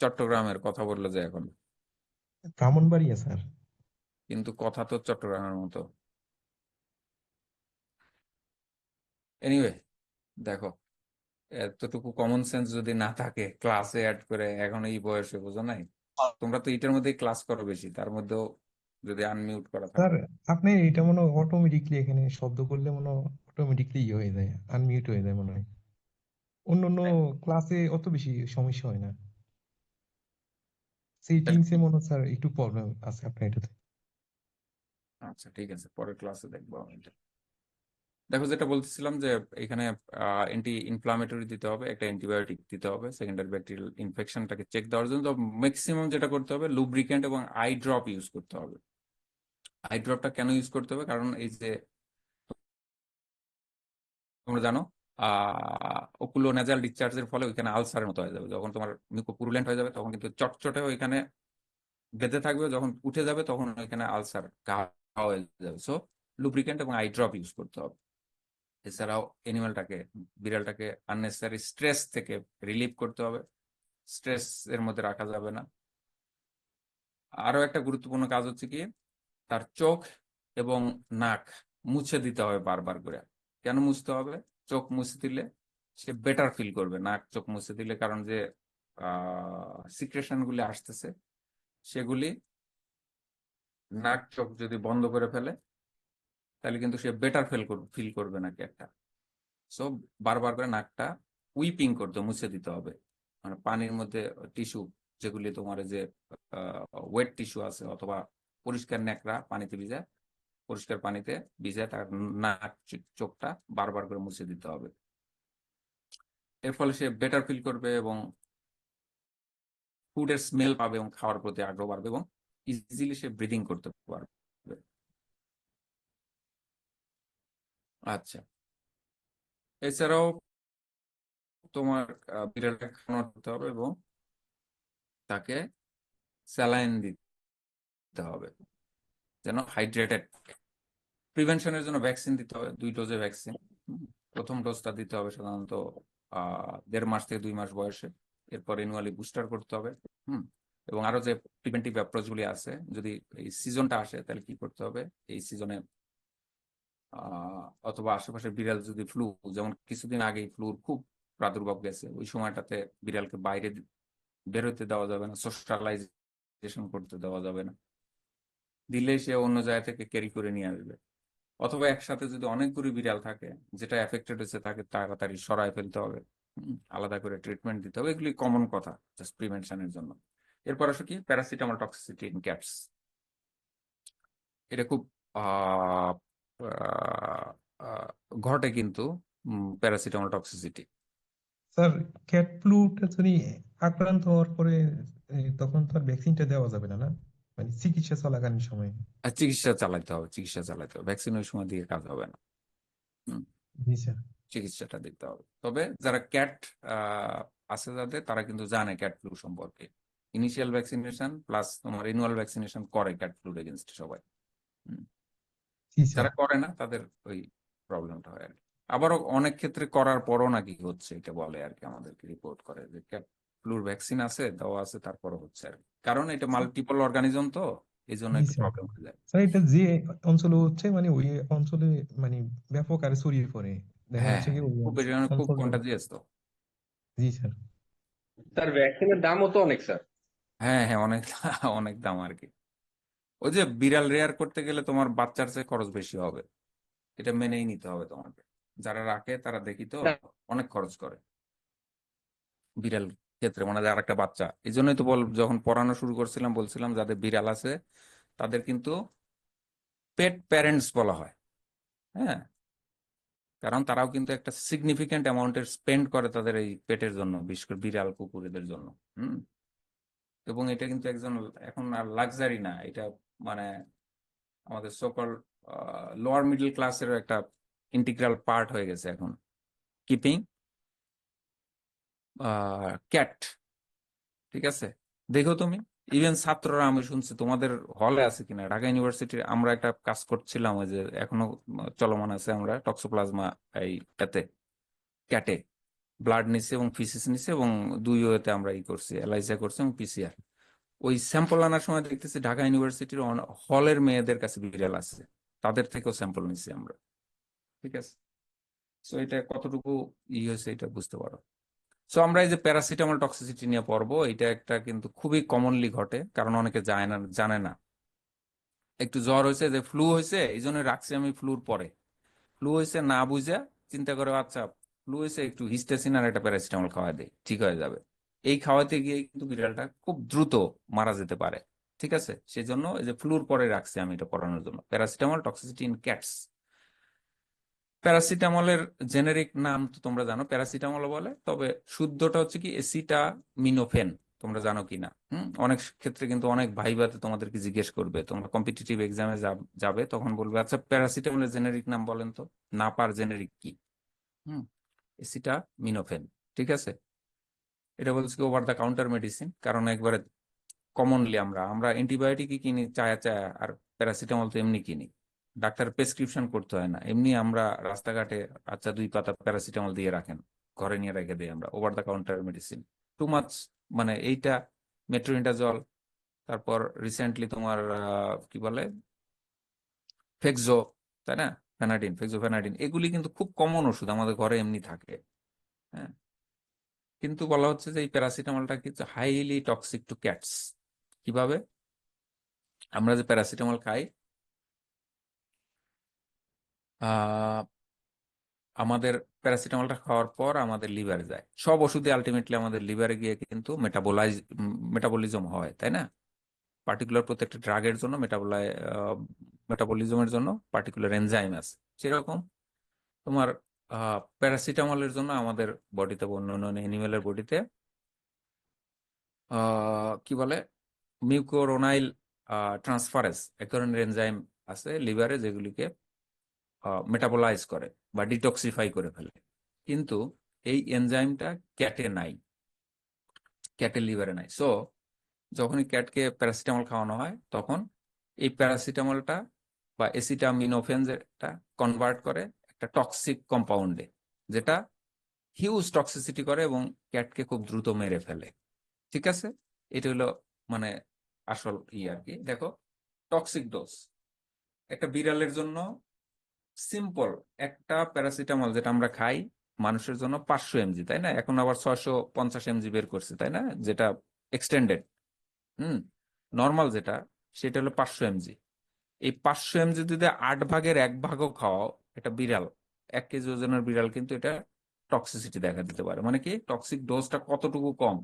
চট্টগ্রামের কথা বললো যে এখন, ব্রাহ্মণবাড়িয়া স্যার। কিন্তু কথা তো চট্টগ্রামের মতো। এনিওয়ে, দেখো, এতটুকু কমন সেন্স যদি না থাকে ক্লাসে অ্যাড করে এখন এই বয়সে, বোঝো নাই? তোমরা তো এটার মধ্যেই ক্লাস করো বেশি, তার মধ্যেও যদি আনমিউট করা স্যার থাকে। আপনি এটা মনে হয় অটোমেটিকলি এখানে শব্দ করলে মনে অটোমেটিকলি ইয়ে হয়ে যায়, আনমিউট হয়ে যায় মনে হয়। অন্য অন্য ক্লাসে অত বেশি সমস্যা হয় না, তাহলে সেটিংসে কি? মনে হয় স্যার একটু প্রবলেম আছে আপনার এটাতে। আচ্ছা ঠিক আছে, পরের ক্লাসে দেখবো আমি এটা। দেখো যেটা বলতেছিলাম যে এখানে অ্যান্টি ইনফ্লামেটরি দিতে হবে, একটা অ্যান্টিবায়োটিক দিতে হবে সেকেন্ডারি ব্যাকটেরিয়াল ইনফেকশনটাকে চেক দেওয়ার জন্য। তো ম্যাক্সিমাম যেটা করতে হবে লুব্রিক্যান্ট এবং আই ড্রপ ইউজ করতে হবে। আই ড্রপটা কেন ইউজ করতে হবে? কারণ এই যে তোমরা জানো ওকুলো নেজাল ডিসচার্জের ফলে ওইখানে আলসারের মতো হয়ে যাবে। যখন তোমার মিউকো পুরুলেন্ট হয়ে যাবে তখন কিন্তু চটচটে ওইখানে বেঁধে থাকবে, যখন উঠে যাবে তখন ওইখানে আলসার ঘা হয়ে যাবে। সো লুব্রিক্যান্ট এবং আই ড্রপ ইউজ করতে হবে। এছাড়াও এনিম্যালটাকে, বিড়ালটাকে আননেসেসারি স্ট্রেস থেকে রিলিভ করতে হবে, স্ট্রেস এর মধ্যে রাখা যাবে না। আরো একটা গুরুত্বপূর্ণ কাজ হচ্ছে কি, তার চোখ এবং নাক মুছে দিতে হবে বারবার করে। কেন মুছতে হবে? চোখ মুছে দিলে সে বেটার ফিল করবে, নাক চোখ মুছে দিলে। কারণ যে সিক্রেশন গুলি আসতেছে সেগুলি নাক চোখ যদি বন্ধ করে ফেলে তাহলে কিন্তু সে বেটার ফিল করবে নাকি একটা। সো বারবার করে নাকটা উইপিং করতে, মুছে দিতে হবে। মানে পানির মধ্যে টিস্যু, যেগুলি তোমার এই যে ওয়েট টিস্যু আছে অথবা পরিষ্কার ন্যাকড়া পানিতে ভিজা, পরিষ্কার পানিতে ভিজে তার নাক চোখটা বারবার করে মুছে দিতে হবে। এর ফলে সে বেটার ফিল করবে এবং ফুডের স্মেল পাবে এবং খাওয়ার প্রতি আগ্রহ বাড়বে এবং ইজিলি সে ব্রিদিং করতে পারবে। আচ্ছা, এছাড়াও তোমার বিড়ালটা খাওয়ানো দিতে হবে এবং তাকে স্যালাইন দিতে হবে যেন হাইড্রেটেড। প্রিভেনশনের জন্য ভ্যাকসিন দিতে হবে, 2 ডোজে ভ্যাকসিন। প্রথম ডোজটা দিতে হবে সাধারণত 1.5 মাস থেকে 2 মাস বয়সে। এরপর অ্যানুয়ালি বুস্টার করতে হবে। হুম। এবং আরো যে প্রিভেন্টিভ অ্যাপ্রোচ গুলি আছে, যদি এই সিজনটা আসে তাহলে কি করতে হবে, এই সিজনে অথবা আশেপাশে বিড়াল যদি ফ্লু, যেমন কিছুদিন আগে ফ্লুর খুব প্রাদুর্ভাব গেছে, ওই সময়টাতে বিড়ালকে বাইরে বের হতে দেওয়া যাবে না, সোশ্যালাইজেশন করতে দেওয়া যাবে না। দিলে সে অন্য জায়গা থেকে ক্যারি করে নিয়ে আসবে। অথবা একসাথে যদি অনেকগুলো বিড়াল থাকে যেটা এফেক্টেড হচ্ছে তাকে তাড়াতাড়ি সরায় ফেলতে হবে। আলাদা করে ট্রিটমেন্ট দিতে হবে। এগুলি কমন কথা জাস্ট প্রিভেনশনের জন্য। এরপর আসো কি, প্যারাসিটামল টক্সিসিটি ইন ক্যাটস। এটা খুব আহ, আহ, আহ, ঘটে কিন্তু প্যারাসিটামল টক্সিসিটি। স্যার ক্যাট ফ্লুটা যদি আক্রান্ত হওয়ার পরে তখন তো আর ভ্যাকসিনটা দেওয়া যাবে না, না? মানে চিকিৎসা চলাকালীন সময়ে। আর চিকিৎসা চালাতে হবে, চিকিৎসা চালাতে হবে, ভ্যাকসিন ওই সময় দিয়ে কাজ হবে না। হুম, জি স্যার। চিকিৎসাটা দিতে হবে। তবে যারা ক্যাট আছে যাদের, তারা কিন্তু জানে ক্যাট ফ্লু সম্পর্কে। ইনিশিয়াল ভ্যাকসিনেশন প্লাস তোমার রিনুয়াল ভ্যাকসিনেশন করে ক্যাট ফ্লুর এগেনস্ট সবাই। হুম, জি স্যার। যারা করে না তাদের ওই প্রবলেমটা হয় আর কি। আবারও অনেক ক্ষেত্রে করার পরও নাকি হচ্ছে, এটা বলে আর কি, আমাদেরকে রিপোর্ট করে যে ক্যাট ফ্লুর ভ্যাকসিন আছে, দেওয়া আছে, তারপরও হচ্ছে আর কি। কারণ এটা মাল্টিপল অর্গানিজম, তো এই জন্য জি একটু স্যার। প্রবলেম হয়ে যায়। স্যার এটা যে অঞ্চলে হচ্ছে মানে ওই অঞ্চলে মানে ব্যাপক আরে ছড়িয়ে পড়ে, দেখা হ্যাঁ যাচ্ছে কি হ্যাঁ, ওই খুব বেশি মানে খুব অঞ্চলে। কন্টাজিয়াস তো। জি স্যার। স্যার ভ্যাকসিনের দামও তো অনেক স্যার। হ্যাঁ হ্যাঁ, অনেক অনেক দাম আর কি। ওই যে বিড়াল রেয়ার করতে গেলে তোমার বাচ্চার চেয়ে খরচ বেশি হবে, এটা মেনেই নিতে হবে তোমাকে। যারা রাখে তারা দেখি তো অনেক খরচ করে বিড়াল ক্ষেত্রে, মানে যার একটা বাচ্চা। এই জন্যই তো যখন পড়ানো শুরু করছিলাম বলছিলাম যাদের বিড়াল আছে তাদের কিন্তু পেট প্যারেন্টস বলা হয়। হ্যাঁ, কারণ তারাও কিন্তু একটা সিগনিফিক্যান্ট অ্যামাউন্টের স্পেন্ড করে তাদের এই পেটের জন্য, বিশেষ করে বিড়াল কুকুরদের জন্য। হুম। এবং এটা কিন্তু একজন এখন আর লাক্সারি না, এটা মানে আমাদের সকল লোয়ার মিডল ক্লাসের একটা ইন্টিগ্রাল পার্ট হয়ে গেছে এখন, কিপিং ক্যাট। ঠিক আছে, দেখো তুমি, ইভেন ছাত্ররা, আমি শুনছি তোমাদের হলে আছে কিনা, ঢাকা ইউনিভার্সিটির আমরা একটা কাজ করছিলাম ওই যে এখনো চলমান আছে, আমরা টক্সোপ্লাজমা এই এতে ক্যাটে ব্লাড নিছে এবং ফিসিস নিছে এবং দুই ওয়েতে আমরা ই করছি, এলাইসা করছি এবং পিসিআর। ওই স্যাম্পল আনার সময় দেখতেছি ঢাকা ইউনিভার্সিটির হলের মেয়েদের কাছে বিড়াল আছে, তাদের থেকেও স্যাম্পল নিছি আমরা। ঠিক আছে, সো এটা কতটুকু হয়েছে এটা বুঝতে পারো। সো আমরা এই যে প্যারাসিটামল টক্সিসিটি নিয়ে পড়বো, এটা একটা কিন্তু খুবই কমনলি ঘটে, কারণ অনেকে জানে না। একটু জ্বর হয়েছে, যে ফ্লু হয়েছে, এই জন্য রাখছি আমি ফ্লুর পরে। ফ্লু হয়েছে না বুঝা চিন্তা করে, আচ্ছা ফ্লু হয়েছে, একটু হিস্টাসিন আর একটা প্যারাসিটামল খাওয়া দেয়, ঠিক হয়ে যাবে। এই খাওয়াতে গিয়ে কিন্তু বিড়ালটা খুব দ্রুত মারা যেতে পারে। ঠিক আছে, সেই জন্য এই যে ফ্লুর পরে রাখছি আমি এটা পড়ানোর জন্য, প্যারাসিটামল টক্সিসিটি ইন ক্যাটস। প্যারাসিটামলের জেনেরিক নাম তো তোমরা জানো, প্যারাসিটামল বলে, তবে শুদ্ধটা হচ্ছে কি এসিটামিনোফেন। তোমরা জানো কি না? অনেক ক্ষেত্রে কিন্তু অনেক ভাইভাতে তোমাদেরকে জিজ্ঞেস করবে, তোমরা কম্পিটিটিভ এক্সামে যাবে, তখন বলবে আচ্ছা প্যারাসিটামলের জেনেরিক নাম বলেন তো, নাপার জেনেরিক কি? হুম এসিটামিনোফেন। ঠিক আছে, এটা বলছে কি ওভার দ্য কাউন্টার মেডিসিন, কারণ একবারে কমনলি আমরা আমরা অ্যান্টিবায়োটিকই কিনি চায়া চায়া, আর প্যারাসিটামল তো এমনি কিনি, ডাক্তার প্রেসক্রিপশন করতে হয় না, এমনি আমরা রাস্তাঘাটে আচ্ছা 2 পাতা প্যারাসিটামল দিয়ে রাখেন, ঘরে নিয়ে রেখে দিই আমরা, over the counter medicine. Too much, মানে এইটা, মেট্রোনিডাজল, তারপর রিসেন্টলি তোমার কি বলে, ফেক্সো, তাই না, ফেনাডিন, ফেক্সোফেনাডিন, এগুলি কিন্তু খুব কমন ওষুধ আমাদের ঘরে এমনি থাকে। হ্যাঁ, কিন্তু বলা হচ্ছে যে এই প্যারাসিটামলটা কিন্তু হাইলি টক্সিক টু ক্যাটস। কিভাবে? আমরা যে প্যারাসিটামল খাই, আহ আমাদের প্যারাসিটামলটা খাওয়ার পর আমাদের লিভারে যায়, সব ওষুধে আলটিমেটলি আমাদের লিভারে গিয়ে কিন্তু মেটাবলিজম হয়, তাই না? পার্টিকুলার প্রত্যেকটা ড্রাগের জন্য মেটাবলিজমের জন্য পার্টিকুলার এনজাইম আছে। সেরকম তোমার প্যারাসিটামলের জন্য আমাদের বডিতে, অন্য অ্যানিমেলের বডিতে কি বলে, মিউকোরোনাইল ট্রান্সফারেজ এক ধরনের এনজাইম আছে লিভারে, যেগুলিকে মেটাবলাইজ করে বা ডিটক্সিফাই করে ফেলে। কিন্তু এই এনজাইমটা ক্যাটে নাই, ক্যাটের লিভারে নাই। সো যখনই ক্যাটকে প্যারাসিটামল খাওয়ানো হয়, তখন এই প্যারাসিটামলটা বা এসিটামিনোফেন যেটা কনভার্ট করে একটা টক্সিক কম্পাউন্ডে, যেটা হিউজ টক্সিসিটি করে এবং ক্যাটকে খুব দ্রুত মেরে ফেলে। ঠিক আছে, এটা হলো মানে আসল আর কি। দেখো, টক্সিক ডোজ একটা বিড়ালের জন্য সিম্পল, একটা প্যারাসিটামল যেটা আমরা খাই মানুষের জন্য 500 mg, তাই না? এখন আবার 650 mg বের করছে, তাই না, যেটা এক্সটেন্ডেড। হুম নর্মাল যেটা, সেটা হলো 500 mg। এই 500 mg যদি 8 ভাগের 1 ভাগও খাওয়াও, এটা বিড়াল, 1 কেজি ওজনের বিড়াল কিন্তু এটা টক্সিসিটি দেখা দিতে পারে। মানে কি, টক্সিক ডোজটা কতটুকু কম,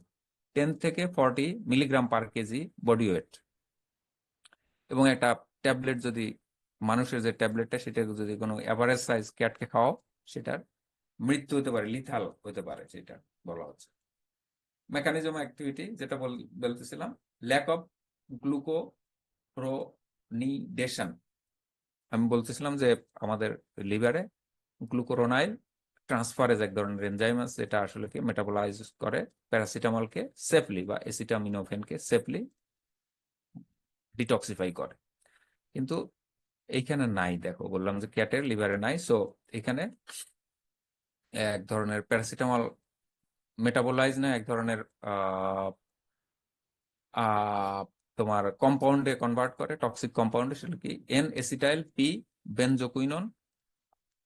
10 থেকে 40 mg/kg বডি ওয়েট। এবং একটা ট্যাবলেট যদি, মানুষের যে ট্যাবলেটটা, সেটা যদি কোনো অ্যাভারেজ সাইজ ক্যাটকে খাওয়াও, সেটার মৃত্যু হতে পারে, লিথাল হতে পারে, সেটা বলা হচ্ছে। মেকানিজম অ্যাক্টিভিটি যেটা বলতেছিলাম, ল্যাক অফ গ্লুকোরোনিডেশন। আমি বলতেছিলাম যে আমাদের লিভারে গ্লুকোরোনাইল ট্রান্সফারেজ এক ধরনের এনজাইম আছে, যেটা আসলে কি মেটাবলাইজ করে প্যারাসিটামলকে সেফলি বা এসিটামিনোফেনকে সেফলি ডিটক্সিফাই করে। কিন্তু এইখানে নাই, দেখো বললাম যে ক্যাটের লিভারে নাই। সো এখানে এক ধরনের প্যারাসিটামল মেটাবোলাইজ না, এক ধরনের আহ, আহ, তোমার কম্পাউন্ডে কনভার্ট করে, টক্সিক কম্পাউন্ডে, সেটা কি এন এসিটাইল পি বেনজোকুইনন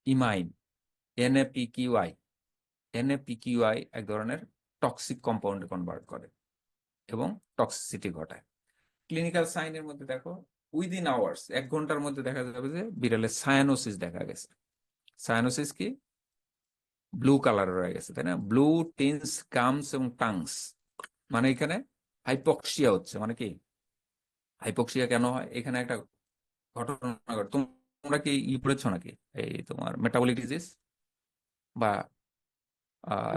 ইমাইন, এনএপিকিউআই। এনএপিকিউআই এক ধরনের টক্সিক কম্পাউন্ডে কনভার্ট করে এবং টক্সিসিটি ঘটায়। ক্লিনিক্যাল সাইনের মধ্যে দেখো, উইদিন আওয়ার্স, 1 ঘন্টার মধ্যে দেখা যাবে যে বিড়ালের সায়ানোসিস দেখা গেছে। সায়ানোসিস কি, ব্লু কালার হয়ে গেছে, তাই না? ব্লু টিন্স কামস এবং টাংস, মানে এখানে হাইপক্সিয়া হচ্ছে। মানে কি, হাইপক্সিয়া কেন হয়, এখানে একটা ঘটনা ঘটে। তোমরা কি পড়েছো নাকি, এই তোমার মেটাবলিক ডিজিজ বা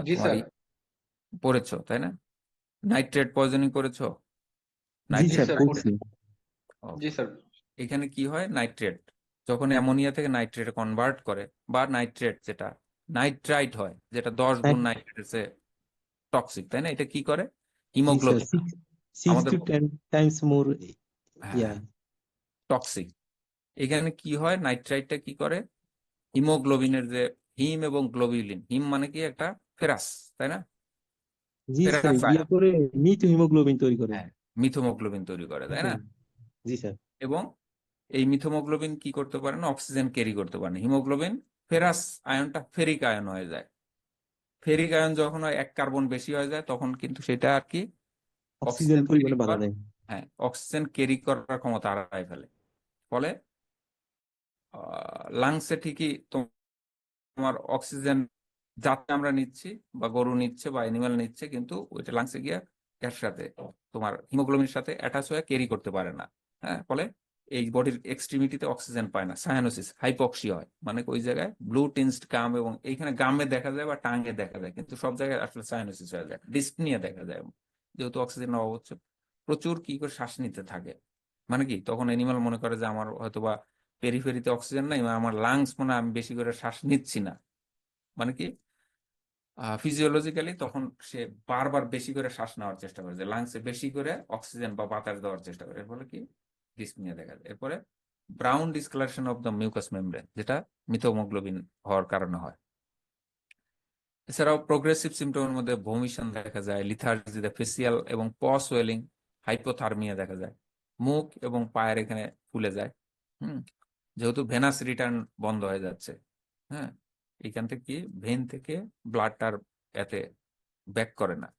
জি তোমার স্যার। পড়েছো, তাই না? নাইট্রেট পয়জনিং করেছো? জি জি স্যার স্যার পড়ছি। পড়েছি। জি স্যার। এখানে কি হয়, নাইট্রেট যখন অ্যামোনিয়া থেকে নাইট্রেটে কনভার্ট করে, বা নাইট্রেট যেটা নাইট্রাইট হয়, যেটা 10 গুণ নাইট নাইট্রেট টক্সিক, তাই না? এটা কি করে, জি স্যার, হিমোগ্লোবিন, 6 আমাদের to 10 times more. ইয়া হ্যাঁ টক্সিক। এখানে কি হয়, নাইট্রাইটটা কি করে, হিমোগ্লোবিনের যে হিম এবং গ্লোবিউলিন, হিম মানে কি একটা ফেরাস, তাই না, জি স্যার, ফেরাস ইয়া আয়ন, করে মৃত হিমোগ্লোবিন তৈরি করে। হ্যাঁ মিথোমোগ্লোবিন তৈরি করে, তাই না? জি স্যার। এবং এই মিথোমোগ্লোবিন কি করতে পারে না, অক্সিজেন ক্যারি করতে পারে না। হিমোগ্লোবিন ফেরাস আয়নটা ফেরিক আয়ন হয়ে যায়। ফেরিক আয়ন যখন হয় 1 কার্বন বেশি হয়ে যায়, তখন কিন্তু সেটা আর কি অক্সিজেন অক্সিজেন ক্যারি পরিমাণে বাধা করার, দেয়। হ্যাঁ অক্সিজেন ক্যারি করার ক্ষমতা হারায় ফেলে। ফলে লাংসে ঠিকই তোমার অক্সিজেন যাতে আমরা নিচ্ছি বা গরু নিচ্ছে বা অ্যানিমাল নিচ্ছে, কিন্তু ওইটা লাংসে গিয়ে এর সাথে তোমার হিমোগ্লোবিনের সাথে অ্যাটাচ হয়ে ক্যারি করতে পারে না। হ্যাঁ, ফলে এই বডির এক্সট্রিমিটিতে অক্সিজেন পায় না, সায়ানোসিস, হাইপক্সিয়া হয়। মানে ওই জায়গায় ব্লু টিন্সড গাম, এবং এইখানে গামে দেখা যায় বা টাঙ্গে দেখা যায়, কিন্তু সব জায়গায় আসলে সায়ানোসিস হয়ে যায়, ডিসপনিয়া দেখা যায়, যেহেতু অক্সিজেন অভাব হচ্ছে। প্রচুর কি করে শ্বাস নিতে থাকে, মানে কি তখন অ্যানিমাল মনে করে যে আমার হয়তোবা পেরিফেরিতে অক্সিজেন নাই, বা আমার লাংস মনে হয় আমি বেশি করে শ্বাস নিচ্ছি না। মানে কি ফিজিওলজিক্যালি তখন সে বারবার বেশি করে শ্বাস নেওয়ার চেষ্টা করে, যে লাংসে বেশি করে অক্সিজেন বা বাতাস দেওয়ার চেষ্টা করে, এর ফলে কি ডিসপনিয়া দেখা যায়। এরপরে brown discolouration of the mucus membrane, যেটা মিথোমোগ্লোবিন হওয়ার কারণে হয়। এছাড়াও প্রোগ্রেসিভ সিমটমের মধ্যে ভমিশন দেখা যায়, লিথার্জি, ফেসিয়াল এবং প সোয়েলিং, হাইপোথার্মিয়া দেখা যায়, মুখ এবং পায়ের এখানে ফুলে যায়। হুম, যেহেতু ভেনাস রিটার্ন বন্ধ হয়ে যাচ্ছে। হ্যাঁ, এখান থেকে কি ভেন থেকে ব্লাডটার এতে ব্যাক করে না,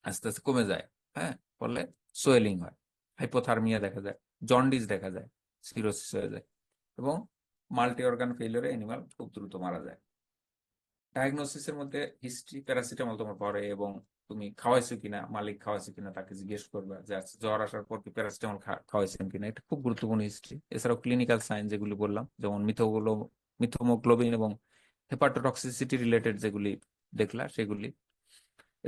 আস্তে আস্তে কমে যায়। হ্যাঁ, ফলে সোয়েলিং হয়, হাইপোথার্মিয়া দেখা যায়, জন্ডিস দেখা যায়, সিরোসিস হয়ে যায়, এবং মাল্টি অর্গান ফেলিওরে অ্যানিমাল খুব দ্রুত মারা যায়। ডায়াগনোসিসের মধ্যে হিস্ট্রি, প্যারাসিটামল তোমার পরে, এবং তুমি খাওয়াইছো কিনা, মালিক খাওয়াইছো কিনা তাকে জিজ্ঞেস করবে যে আচ্ছা, জ্বর আসার পর কি প্যারাসিটামল খাওয়াইছেন কিনা, এটা খুব গুরুত্বপূর্ণ হিস্ট্রি। এছাড়াও ক্লিনিক্যাল সাইন যেগুলি বললাম, যেমন মিথোমোগ্লোবিন এবং হেপাটোটক্সিসিটি রিলেটেড যেগুলি দেখলা সেগুলি।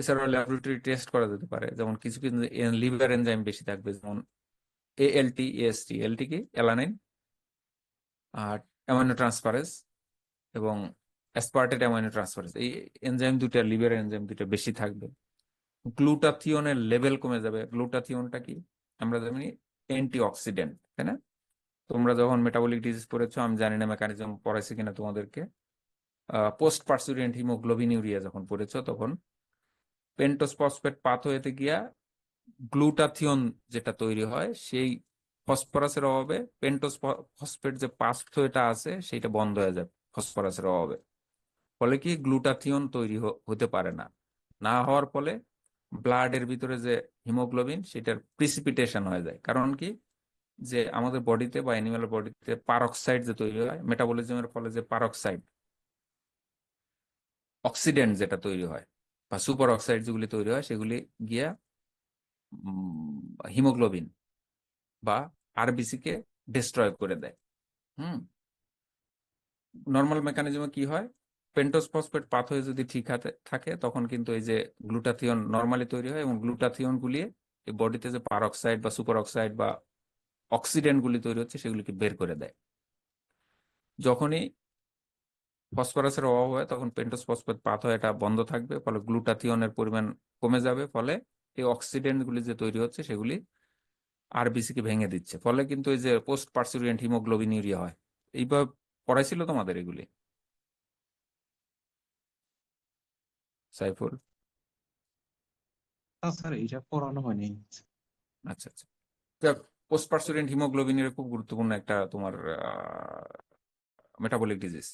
এছাড়াও ল্যাবরেটরি টেস্ট করা যেতে পারে, যেমন কিছু কিছু লিভার এনজাইম বেশি থাকবে, যেমন এএলটি, এএসটি। এলটি কি অ্যালানিন আর অ্যামাইনো ট্রান্সফারেজ, এবং অ্যাসপার্টেট অ্যামাইনো ট্রান্সফারেজ, এই এনজাইম দুটা, লিভার এনজাইম দুটা বেশি থাকবে। গ্লুটাথিয়নের লেভেল কমে যাবে। গ্লুটাথিয়নটা কি আমরা জানি অ্যান্টিঅক্সিডেন্ট, তাই না? তোমরা যখন মেটাবলিক ডিজিজ পড়েছো, আমি জানি না মেকানিজম পড়াইছে কিনা তোমাদেরকে, পোস্ট পার্সুরিয়েন্ট হিমোগ্লোবিনিউরিয়া যখন পড়েছো, তখন পেন্টোজ ফসফেট পাথওয়েতে গিয়া গ্লুটাথিয়ন যেটা তৈরি হয়, সেই ফসফরাসের অভাবে পেন্টোজ ফসফেট যে পাথওয়েটা আছে সেটা বন্ধ হয়ে যায় ফসফরাসের অভাবে। ফলে কি গ্লুটাথিয়ন তৈরি হতে পারে না। না হওয়ার ফলে ব্লাডের ভিতরে যে হিমোগ্লোবিন সেটার প্রিসিপিটেশন হয়ে যায়। কারণ কি, যে আমাদের বডিতে বা অ্যানিমালের বডিতে পারক্সাইড যে তৈরি হয় মেটাবলিজমের ফলে, যে পারক্সাইড অক্সিডেন্ট যেটা তৈরি হয় বা সুপার অক্সাইড যেগুলি তৈরি হয়, সেগুলি গিয়া হিমোগ্লোবিন বা আরবিসি কে ডিস্ট্রয় করে দেয়। হুম, নর্মাল মেকানিজমে কি হয়, পেন্টোজ ফসফেট পাথওয়ে যদি ঠিক থাকে, তখন কিন্তু এই যে গ্লুটাথিয়ন নর্মালি তৈরি হয়, এবং গ্লুটাথিয়ন গুলিয়ে এই বডিতে যে পারক্সাইড বা সুপার অক্সাইড বা অক্সিডেন্ট গুলি তৈরি হচ্ছে সেগুলিকে বের করে দেয়। যখনই ফসফরাসের অভাব হয়, তখন পেন্টোজ ফসফেট পাথওয়ে এটা বন্ধ থাকবে, ফলে গ্লুটাথিয়নের পরিমাণ কমে যাবে, ফলে এই অক্সিডেন্ট গুলি যে তৈরি হচ্ছে সেগুলি আরবিসি কে ভেঙে দিচ্ছে। ফলে কিন্তু এই যে পোস্ট পার্সুরিয়েন্ট হিমোগ্লোবিনিউরিয়া হয়। এইভাবে পড়াইছিল তোমাদের এগুলি, সাইফুল? স্যার এইটা পড়ানো হয়নি। আচ্ছা আচ্ছা, পোস্ট পার্সুরেন্ট হিমোগ্লোবিনের খুব গুরুত্বপূর্ণ একটা তোমার মেটাবলিক ডিজিজ।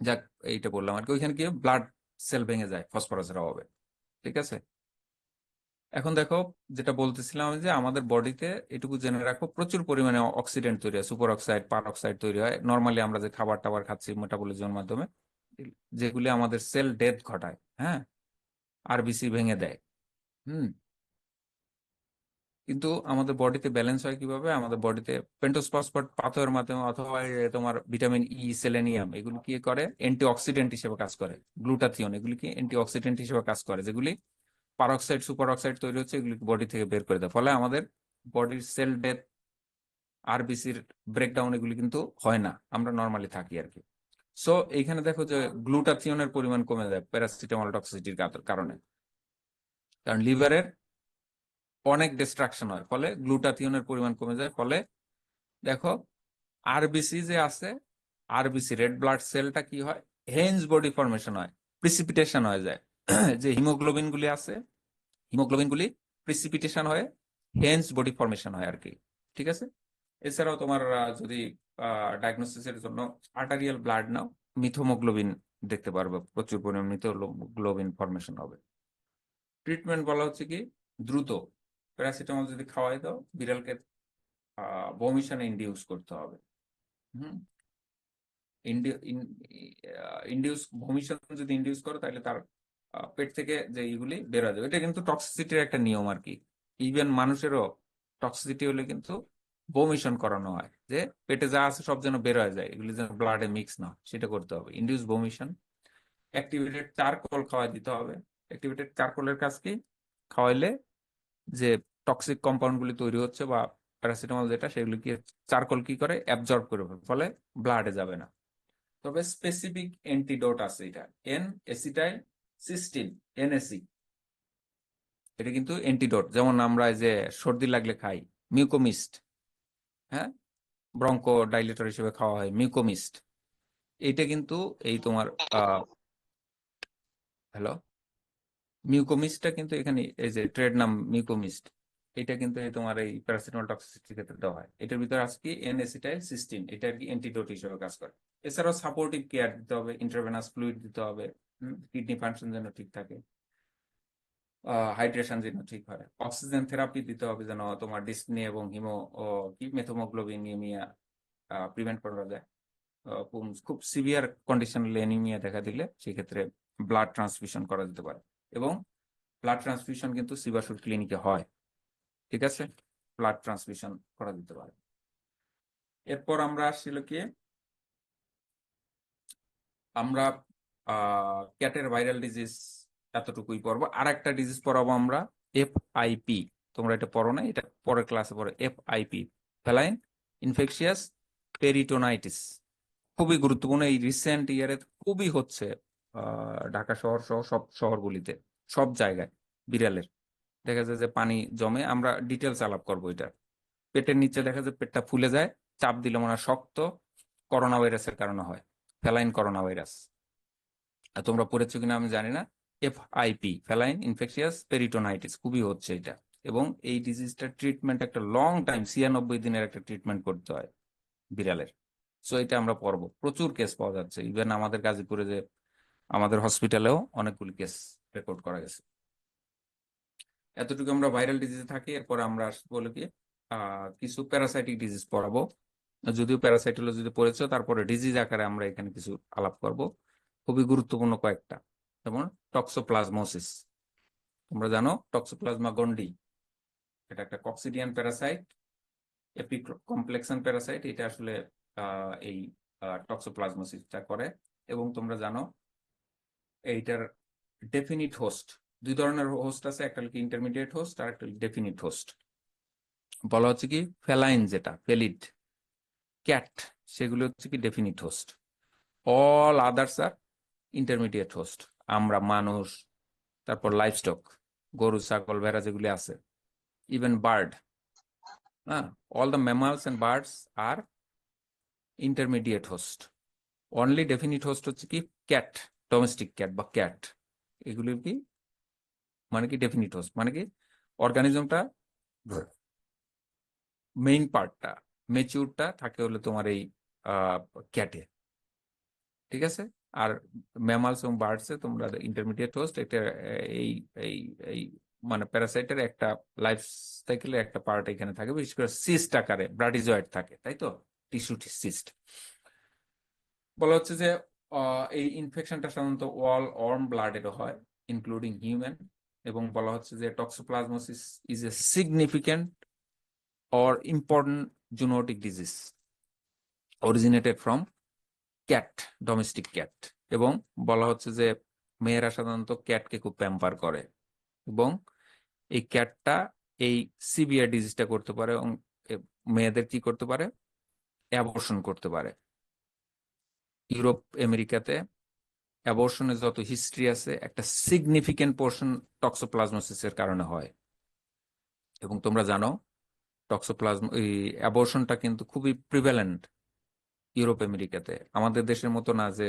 যাক, এইটা বললাম আর কি। ওইখানে কি ব্লাড সেল ভেঙে যায় ফসফরাসের অভাবে। ঠিক আছে, এখন দেখো যেটা বলতেছিলাম, যে আমাদের বডিতে এটুকু জেনে রাখো, প্রচুর পরিমাণে অক্সিডেন্ট তৈরি হয়, সুপার অক্সাইড, পার অক্সাইড তৈরি হয় নর্মালি আমরা যে খাবার টাবার খাচ্ছি মেটাবলিজমের মাধ্যমে, যেগুলি আমাদের সেল ডেথ ঘটায়। হ্যাঁ, আরবিসি ভেঙে দেয়। হুম, কিন্তু আমাদের বডিতে ব্যালেন্স হয় কিভাবে? আমাদের বডিতে পেন্টোজ ফসফেট পাথরের মাধ্যমে, অথবা এই যে তোমার ভিটামিন ই, সেলেনিয়াম, এগুলি কি করে অ্যান্টিঅক্সিডেন্ট হিসেবে কাজ করে। গ্লুটাথিয়ন এগুলি কি অ্যান্টিঅক্সিডেন্ট হিসেবে কাজ করে, যেগুলি পারঅক্সাইড, সুপার অক্সাইড তৈরি হচ্ছে, এগুলি বডি থেকে বের করে দেয়। ফলে আমাদের বডির সেল ডেথ, আরবিসির ব্রেকডাউন, এগুলি কিন্তু হয় না, আমরা নর্মালি থাকি আর কি। সো এইখানে দেখো যে গ্লুটাথিয়নের পরিমাণ কমে যায় প্যারাসিটামল টক্সিসিটির কারণে, কারণ লিভারের অনেক ডিস্ট্রাকশন হয়, ফলে গ্লুটাথিয়নের পরিমাণ কমে যায়। ফলে দেখো আরবিসি যে আছে, আরবিসি রেড ব্লাড সেলটা কি হয়, হেঞ্জ বডি ফরমেশন হয়, প্রিসিপিটেশন হয়ে যায়। যে হিমোগ্লোবিন গুলি আছে, হিমোগ্লোবিন গুলি প্রিসিপিটেশন হয়ে হেঞ্জ বডি ফরমেশন হয় আর কি। ঠিক আছে, এছাড়াও তোমার যদি ডায়াগনোসিসের জন্য আর্টারিয়াল ব্লাড নাও, মিথোমোগ্লোবিন দেখতে পারবে, প্রচুর পরিমাণ মিথোগ্লোবিন ফরমেশন হবে। ট্রিটমেন্ট বলা হচ্ছে কি, দ্রুত প্যারাসিটামল যদি খাওয়াই দাও বিড়ালকে, ভমিশন ইন্ডিউস করতে হবে। ইন্ডিউস ভমিশন যদি ইন্ডিউস করো তাহলে তার পেট থেকে যে এইগুলি বের হয়ে যাবে। এটা কিন্তু টক্সিসিটির একটা নিয়ম আর কি। ইভেন মানুষেরও টক্সিসিটি হলে কিন্তু ভমিশন করানো হয়, যে পেটে যা আছে সব যেন বের হয়ে যায়, এগুলি যেন ব্লাডে মিক্স না হয়, সেটা করতে হবে। ইন্ডিউস ভমিশন। অ্যাক্টিভেটেড চারকোল খাওয়াই দিতে হবে। অ্যাক্টিভেটেড চারকোলের কাজ কি? খাওয়াইলে যে টক্সিক কম্পাউন্ড গুলি তৈরি হচ্ছে বা প্যারাসিটামল যেটা, সেগুলি কি চারকোল কি করে অ্যাবজর্ব করে ফেলে, ফলে ব্লাডে যাবে না। তবে স্পেসিফিক অ্যান্টিডোট আছে, এটা এন এসিটাইল সিস্টিন, এনএসি। এটা কিন্তু অ্যান্টিডোট, যেমন আমরা এই যে সর্দি লাগলে খাই মিউকোমিস্ট, হ্যাঁ, ব্রঙ্কো ডাইলেটর হিসেবে খাওয়া হয় মিউকোমিস্ট। এইটা কিন্তু এই তোমার হ্যালো, মিউকোমিস্টটা কিন্তু এখানে এই যে ট্রেড নাম মিউকোমিস্ট, এটা কিন্তু এই তোমার এই প্যারাসিটামল টক্সিসিটির ক্ষেত্রে দেওয়া হয়। এটার ভিতরে আছে কি এন এসিটাইল সিস্টিন, এটা আর কি অ্যান্টিডোট হিসেবে কাজ করে। এছাড়াও সাপোর্টিভ কেয়ার দিতে হবে, ইন্টারভেনাস ফ্লুইড দিতে হবে, কিডনি ফাংশন যেন ঠিক থাকে, হাইড্রেশন যেন ঠিক হয়, অক্সিজেন থেরাপি দিতে হবে যেন তোমার ডিসনি এবং মেথোমোগ্লোবিনিমিয়া প্রিভেন্ট করা যায়। খুব সিভিয়ার কন্ডিশন এনিমিয়া দেখা দিলে সেক্ষেত্রে ব্লাড ট্রান্সফিউশন করা যেতে পারে, এবং ব্লাড ট্রান্সফিউশন কিন্তু সিবাসুর ক্লিনিকে হয়। ঠিক আছে, ব্লাড ট্রান্সফিউশন করা যেতে পারে। এরপর আমরা আসছিল কি, আমরা ক্যাটের ভাইরাল ডিজিজ এতটুকুই পড়বো। আর একটা ডিজিজ পড়াবো আমরা, FIP। তোমরা এটা পড়ো না, এটা পরের ক্লাসে পড়ো। FIP, ফেলাইন ইনফেকশিয়াস পেরিটোনাইটিস, খুবই গুরুত্বপূর্ণ। এই রিসেন্ট ইয়ারে খুবই হচ্ছে ঢাকা শহর সহ সব শহরগুলিতে, সব জায়গায় বিড়ালের দেখা যায় যে পানি জমে। আমরা ডিটেলস আলাপ করবো এটা। পেটের নিচে দেখা যায় পেটটা ফুলে যায়, চাপ দিলে মনে হয় শক্ত, করোনা ভাইরাসের কারণে হয়, ফেলাইন করোনা ভাইরাস। আর তোমরা পড়েছো কিনা আমি জানি না। FIP, ফেলাইন ইনফেকশিয়াস পেরিটোনাইটিস, খুবই হচ্ছে এটা। এবং এই ডিজিজটার ট্রিটমেন্ট একটা লং টাইম, 96 দিনের একটা ট্রিটমেন্ট করতে হয় বিড়ালের। সো এটা আমরা পড়বো। প্রচুর কেস পাওয়া যাচ্ছে, ইভেন আমাদের গাজীপুরে যে আমাদের হসপিটালেও অনেকগুলি কেস রেকর্ড করা গেছে। এতটুকু আমরা ভাইরাল ডিজিজে থাকি। এরপরে আমরা আসবো হলো কি কিছু প্যারাসাইটিক ডিজিজ পড়াবো। যদিও প্যারাসাইটোলজিতে পড়েছো, তারপরে ডিজিজ আকারে আমরা এখানে কিছু আলাপ করব, খুবই গুরুত্বপূর্ণ কয়েকটা। যেমন টক্সোপ্লাজমোসিস, তোমরা জানো টক্সোপ্লাজমা গন্ডি, এটা একটা কক্সিডিয়ান প্যারাসাইট, এপিকমপ্লেক্সন প্যারাসাইট। এটা আসলে এই টক্সোপ্লাজমোসিসটা করে। এবং তোমরা জানো এইটার ডেফিনিট হোস্ট, দুই ধরনের হোস্ট আছে, একটা হলো কি ইন্টারমিডিয়েট হোস্ট আর একটা ডেফিনিট হোস্ট। বলা হচ্ছে কি ফেলাইন যেটা ফেলিড ক্যাট, সেগুলো হচ্ছে কি ডেফিনিট হোস্ট, অল আদার্স আর ইন্টারমিডিয়েট হোস্ট। আমরা মানুষ, তারপর লাইভস্টক, গরু ছাগল ভেড়া যেগুলি আছে, ইভেন বার্ড, হ্যাঁ, all the mammals and birds আর intermediate host. Only definite host হচ্ছে কি ক্যাট, ডোমেস্টিক ক্যাট বা ক্যাট, এগুলি কি মানে কি ডেফিনিট হোস্ট মানে কি অর্গানিজমটা মেইন পার্টটা মেচিউরটা থাকে হলে তোমার এই ক্যাটে। ঠিক আছে, আর ম্যামালস এবং বার্ডসে তোমরা ইন্টারমিডিয়েট হোস্ট। এটা এই এই এই মানে প্যারাসাইটের একটা লাইফ সাইকেলের একটা পার্ট এখানে থাকে, বিশেষ করে সিস্ট আকারে ব্রাডিজয়েড থাকে, তাই তো, টিস্যু সিস্ট। বলা হচ্ছে যে এই ইনফেকশনটা সাধারণত ওয়াল ওয়ার্ম ব্লাডেরও হয়, ইনক্লুডিং হিউম্যান। এবং বলা হচ্ছে যে toxoplasmosis is a significant or important zoonotic disease originated from cat, domestic cat। এবং বলা হচ্ছে যে মেয়েরা সাধারণত ক্যাটকে খুব প্যাম্পার করে, এবং এই ক্যাটটা এই সিভিয়ার ডিজিজটা করতে পারে, এবং মেয়েদের কি করতে পারে, অ্যাবর্শন করতে পারে। ইউরোপ আমেরিকাতে অ্যাবর্শনের যত হিস্ট্রি আছে, একটা সিগনিফিক্যান্ট পোর্শন টক্সোপ্লাজমোসিসের কারণে হয়। এবং তোমরা জানো টক্সোপ্লাজম এই অ্যাবর্শনটা কিন্তু খুবই প্রিভ্যালেন্ট ইউরোপ আমেরিকাতে। আমাদের দেশের মতো না যে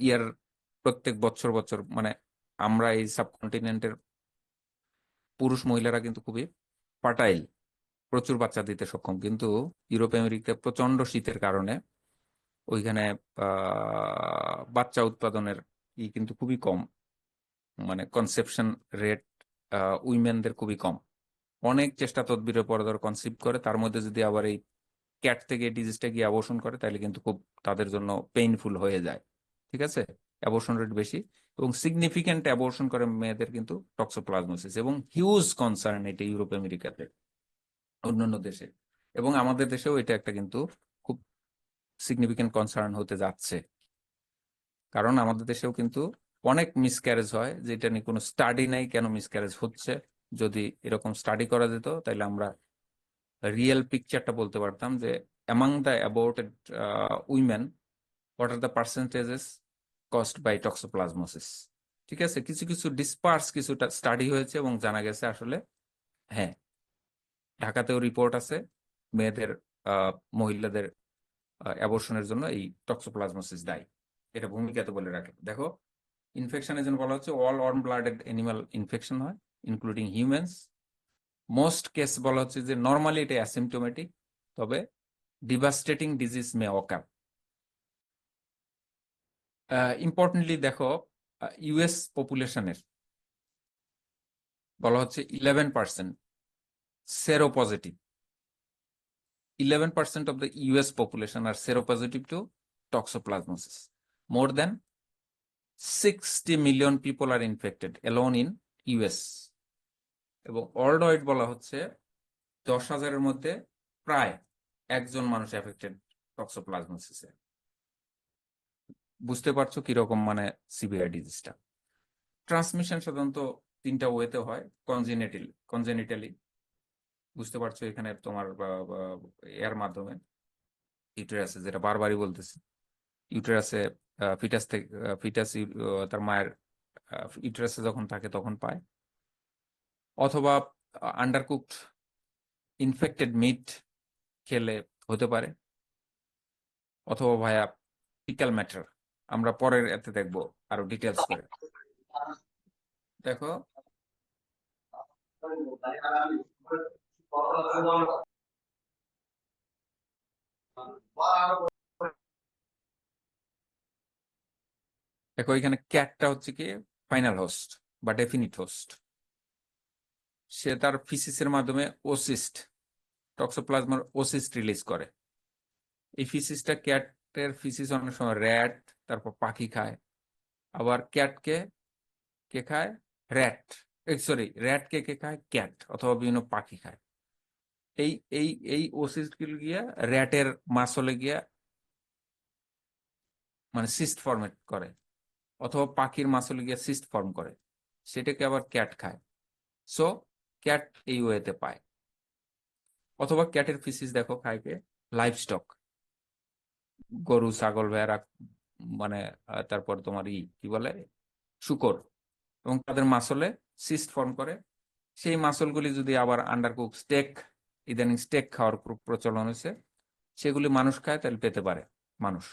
ইয়ার প্রত্যেক বছর বছর, মানে আমরা এই সাবকন্টিনেন্টের পুরুষ মহিলারা কিন্তু খুবই ফার্টাইল, প্রচুর বাচ্চা দিতে সক্ষম। কিন্তু ইউরোপ আমেরিকাতে প্রচন্ড শীতের কারণে ওইখানে বাচ্চা উৎপাদনের কিন্তু খুবই কম, মানে কনসেপশন রেট উইমেনদের খুবই কম। অনেক চেষ্টা তদবিরের পরে ধর কনসিভ করে, তার মধ্যে যদি আবার এই ক্যাট থেকে ডিজিজটা গিয়ে অ্যাবর্শন করে, তাহলে কিন্তু খুব তাদের জন্য পেইনফুল হয়ে যায়। ঠিক আছে, অ্যাবর্শন রেট বেশি এবং সিগনিফিক্যান্ট অ্যাবর্শন করে মেয়েদের কিন্তু টক্সোপ্লাজমোসিস, এবং হিউজ কনসার্ন এটা ইউরোপ আমেরিকাতে, অন্যান্য দেশে, এবং আমাদের দেশেও এটা একটা কিন্তু খুব সিগনিফিক্যান্ট কনসার্ন হতে যাচ্ছে। কারণ আমাদের দেশেও কিন্তু অনেক মিসক্যারেজ হয়, যেটা নিয়ে কোনো স্টাডি নাই কেন মিসক্যারেজ হচ্ছে। যদি এরকম স্টাডি করা যেত তাহলে আমরা রিয়েল পিকচারটা বলতে পারতাম যে among the aborted women what are the percentages caused by toxoplasmosis. ঠিক আছে, কিছু কিছু ডিসপার্স কিছুটা স্টাডি হয়েছে এবং জানা গেছে আসলে হ্যাঁ, ঢাকাতেও রিপোর্ট আছে মেয়েদের মহিলাদের অ্যাবর্শনের জন্য এই টক্সোপ্লাজমোসিস দায়ী। এটা ভূমিকাতে বলে রাখে। দেখো, ইনফেকশনের জন্য বলা হচ্ছে all worm blooded animal infection হয় ইনক্লুডিং হিউম্যানস। মোস্ট কেস বলা হচ্ছে যে নর্মালি এটা অ্যাসিমটোমেটিক, তবে ডিভাস্টেটিং ডিজিজ মে অকার। ইম্পর্টেন্টলি দেখো, ইউএস পপুলেশনের বলা হচ্ছে 11% সেরো positive. 11% of the US population are seropositive to toxoplasmosis. More than 60 million people are infected alone in US. এবং ওয়ার্ল্ড ওয়াইড বলা হচ্ছে 10,000-এর মধ্যে প্রায় একজন মানুষ এফেক্টেড টক্সোপ্লাজমোসিসে। বুঝতে পারছো কিরকম মানে সিভিয়ার ডিজিজটা। ট্রান্সমিশন সাধারণত 3টা ওয়েতে হয়। কনজেনিটালি বুঝতে পারছো, এখানে তোমার এর মাধ্যমে, ইউটেরাসে, যেটা বারবারই বলতেছি, ইউটেরাসে ফিটাস থেকে ফিটাস তার মায়ের ইউটেরাসে যখন থাকে তখন পায়, অথবা আন্ডারকুকড ইনফেক্টেড মিট খেলে হতে পারে, অথবা ভায়া ফিক্যাল ম্যাটার। আমরা পরের এতে দেখবো আরো ডিটেলস করে। দেখো, দেখো এখানে ক্যাটটা হচ্ছে কি ফাইনাল হোস্ট বা ডেফিনিট হোস্ট। সে তার ফিসিসের মাধ্যমে ওসিস্ট, টক্সোপ্লাজমার ওসিস্ট রিলিজ করে। এই ফিসিসটা, ক্যাটের ফিসিস অনেক সময় র্যাট, তারপর পাখি খায়। আবার ক্যাটকে কে খায়? র্যাট। সরি, র্যাটকে কে খায়? ক্যাট, অথবা বিভিন্ন পাখি খায়। এই এই এই ওসিস্ট গুলো গিয়া র্যাটের মাসলে গিয়া মানে সিস্ট ফর্মেট করে, অথবা পাখির মাসলে গিয়া সিস্ট ফর্ম করে, সেটাকে আবার ক্যাট খায়। সো ক্যাট এই ওয়েতে পায়। অথবা ক্যাটের ফিসিস দেখো খায় কে? লাইভ স্টক, গরু, ছাগল, ভেড়া, মানে তারপর তোমার কি বলে, শূকর, এবং তাদের মাসলে সিস্ট ফর্ম করে। সেই মাসলগুলি যদি আবার আন্ডারকুক স্টেক, ইদানিং স্টেক খাওয়ার প্রচলন হয়েছে, সেগুলি মানুষ খায়, তাহলে পেতে পারে মানুষ।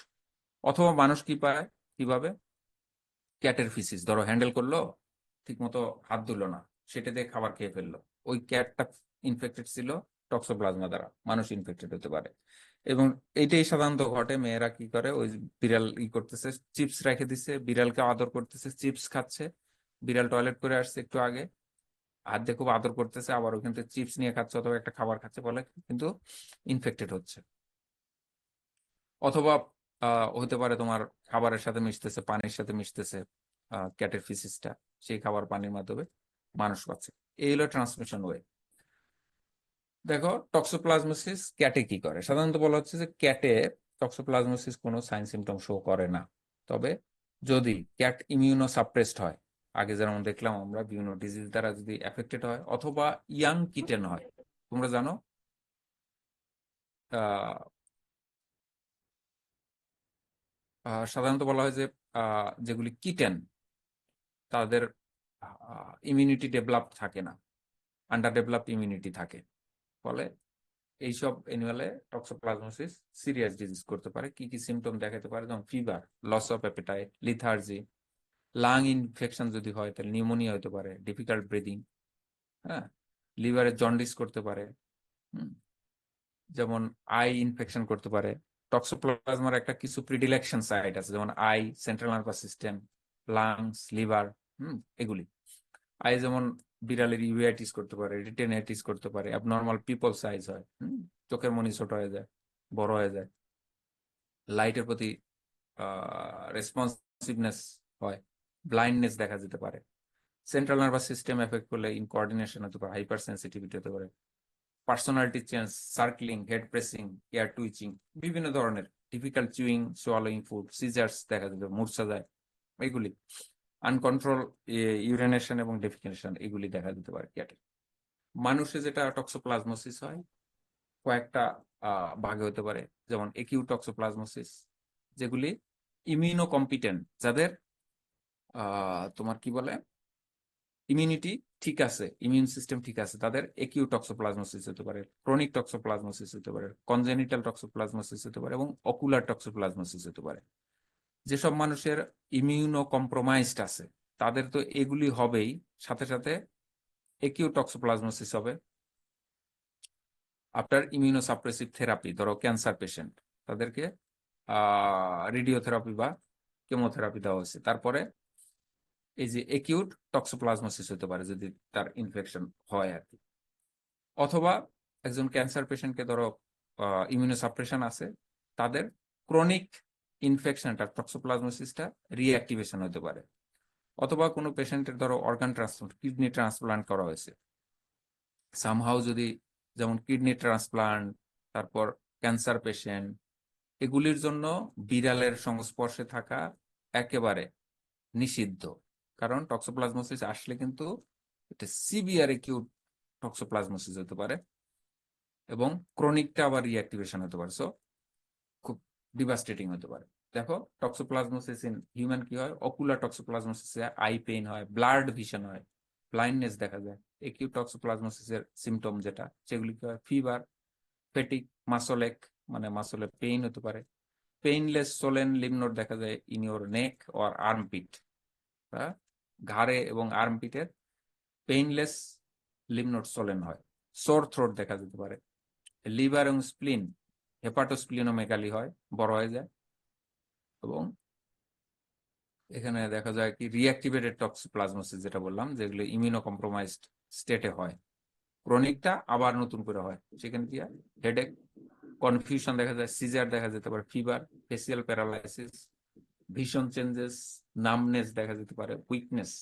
অথবা মানুষ কি পায় কিভাবে? ক্যাটের ফিসিস ধরো হ্যান্ডেল করলো, ঠিক মতো হাত ধুলো না, সেটা দিয়ে খাবার খেয়ে ফেললো, ওই ক্যাটটা ইনফেক্টেড ছিল টক্সোপ্লাজমা দ্বারা, মানুষ ইনফেক্টেড হতে পারে। এবং এইটাই সাধারণত ঘটে। মেয়েরা কি করে, ওই বিড়াল করতেছে, চিপস রেখে দিচ্ছে, বিড়ালকে আদর করতেছে, চিপস খাচ্ছে, বিড়াল টয়লেট করে আসছে একটু আগে, হাত দিয়ে খুব আদর করতেছে, আবার ওখান থেকে চিপস নিয়ে খাচ্ছে অথবা একটা খাবার খাচ্ছে, বলে কিন্তু ইনফেক্টেড হচ্ছে। অথবা হতে পারে তোমার খাবারের সাথে মিশতেছে, পানির সাথে মিশতেছে ক্যাটের ফিসিসটা, সেই খাবার পানির মাধ্যমে মানুষ পাচ্ছে। এই হলো ট্রান্সমিশন ওয়ে। দেখো, টক্সোপ্লাজমোসিস ক্যাটে কি করে? সাধারণত বলা হচ্ছে যে ক্যাটে টক্সোপ্লাজমোসিস কোনো সাইন সিমটম শো করে না। তবে যদি ক্যাট ইমিউনো সাপ্রেসড হয়, আগে যেমন দেখলাম আমরা বিভিন্ন ডিজিজ দ্বারা যদি এফেক্টেড হয়, অথবা ইয়াং কিটেন হয়। তোমরা জানো সাধারণত বলা হয় যে যেগুলি কিটেন, তাদের ইমিউনিটি ডেভেলপ থাকে না, আন্ডার ডেভেলপ ইমিউনিটি থাকে। ফলে এইসব অ্যানিমালে টক্সোপ্লাজমোসিস সিরিয়াস ডিজিজ করতে পারে। কি কি সিমটম দেখাতে পারে? যেমন fever, loss of appetite, lethargy, lung infection যদি হয় তাহলে নিউমোনিয়া হতে পারে, ডিফিকাল্ট ব্রিদিং, হ্যাঁ, লিভারে জন্ডিস করতে পারে, যেমন আই ইনফেকশন করতে পারে। টক্সোপ্লাজমার একটা কিছু প্রিডিলেকশন সাইট আছে, যেমন I, central nervous system, lungs, liver, এগুলি। আই যেমন বিড়ালের ইউভেআইটিস করতে পারে, রিটেনাইটিস করতে পারে, অ্যাবনর্মাল পিপল সাইজ হয়, চোখের মনি ছোট হয়ে যায়, বড় হয়ে যায়, লাইটের প্রতি রেসপন্সিভনেস হয়, ব্লাইন্ডনেস দেখা যেতে পারে, সেন্ট্রাল নার্ভাস সিস্টেম এফেক্ট করলে ইনকোঅর্ডিনেশন হতে পারে, হাইপার সেন্সিটিভিটি হতে পারে, personality change, circling, head pressing, ear twitching, বিভিন্ন ধরনের difficult chewing, swallowing food, seizures দেখা যাবে, মূর্ছা যায়, এগুলি আনকন্ট্রোল ইউরিনেশন এবং ডেফিকেশন, এগুলি দেখা দিতে পারে ক্যাটের। মানুষে যেটা টক্সোপ্লাজমোসিস হয় কয়েকটা ভাগে হতে পারে, যেমন একিউট টক্সোপ্লাজমোসিস, যেগুলি ইমিউনো কম্পিটেন্ট, যাদের তোমার কি বলে ইমিউনিটি ঠিক আছে, ইমিউন সিস্টেম ঠিক আছে, তাদের একিউট টক্সোপ্লাজমোসিস হতে পারে, ক্রনিক টক্সোপ্লাজমোসিস হতে পারে, কনজেনিটাল টক্সোপ্লাজমোসিস হতে পারে এবং অকুলার টক্সোপ্লাজমোসিস হতে পারে। যেসব মানুষের ইমিউনো কম্প্রোমাইজড আছে তাদের তো এগুলি হবেই, সাথে সাথে একিউট টক্সোপ্লাজমোসিস হবে। আফটার ইমিউনোসাপ্রেসিভ থেরাপি, ধরো ক্যান্সার পেশেন্ট, তাদেরকে রেডিওথেরাপি বা কেমোথেরাপি দেওয়া হয়েছে, তারপরে এই যে একিউট টক্সোপ্লাজমোসিস হতে পারে যদি তার ইনফেকশন হয় আর কি। অথবা একজন ক্যান্সার পেশেন্টকে ধরো ইমিউনোসাপ্রেশন আছে, তাদের ক্রনিক ইনফেকশনটা টক্সোপ্লাজমোসিসটা রিঅ্যাক্টিভেশন হতে পারে। অথবা কোনো পেশেন্টের ধরো অর্গান ট্রান্সপ্লান্ট, কিডনি ট্রান্সপ্লান্ট করা হয়েছে, সামহাউ যদি, যেমন কিডনি ট্রান্সপ্লান্ট, তারপর ক্যান্সার পেশেন্ট, এগুলির জন্য বিড়ালের সংস্পর্শে থাকা একেবারে নিষিদ্ধ। কারণ টক্সোপ্লাজমোসিস আসলে কিন্তু এটা সিভিয়ার একিউট টক্সোপ্লাজমোসিস হতে পারে এবং ক্রনিকটা আবার রিঅ্যাক্টিভেশন হতে পারে, সো খুব ডিভাস্টেটিং হতে পারে। দেখো টক্সোপ্লাজমোসিস ইন হিউম্যান কি হয়, অকুলার টক্সোপ্লাজমোসিসে আই পেইন হয়, ব্লাড ভিশন হয়, ব্লাইন্ডনেস দেখা যায়। একিউট টক্সোপ্লাজমোসিসের সিমটম যেটা, সেগুলি কি হয়, ফিভার, ফেটিক, মাসলেক মানে মাসলে পেইন হতে পারে, পেইনলেস সোলেন লিম্ফ নোড দেখা যায় in your neck or armpit, ঘাড়ে এবং আর্মপিটের পেইনলেস লিম্ফ নোড সোলেন হয়, সোর থ্রোট দেখা যেতে পারে, লিভার এবং স্প্লিন, হেপাটোস্প্লিনোমেগালি হয়, বড় হয়ে যায়, এবং এখানে দেখা যায় কি রিঅ্যাক্টিভেটেড টক্সোপ্লাজমোসিস যেটা বললাম, যেগুলো ইমিউনো কম্প্রোমাইজড স্টেটে হয়, ক্রনিকটা আবার নতুন করে হয়, সেখানে কি হয়, হেডেক, কনফিউশন দেখা যায়, সিজার দেখা যেতে পারে, fever, facial paralysis, vision changes, numbness দেখা যেতে পারে, উইকনেস,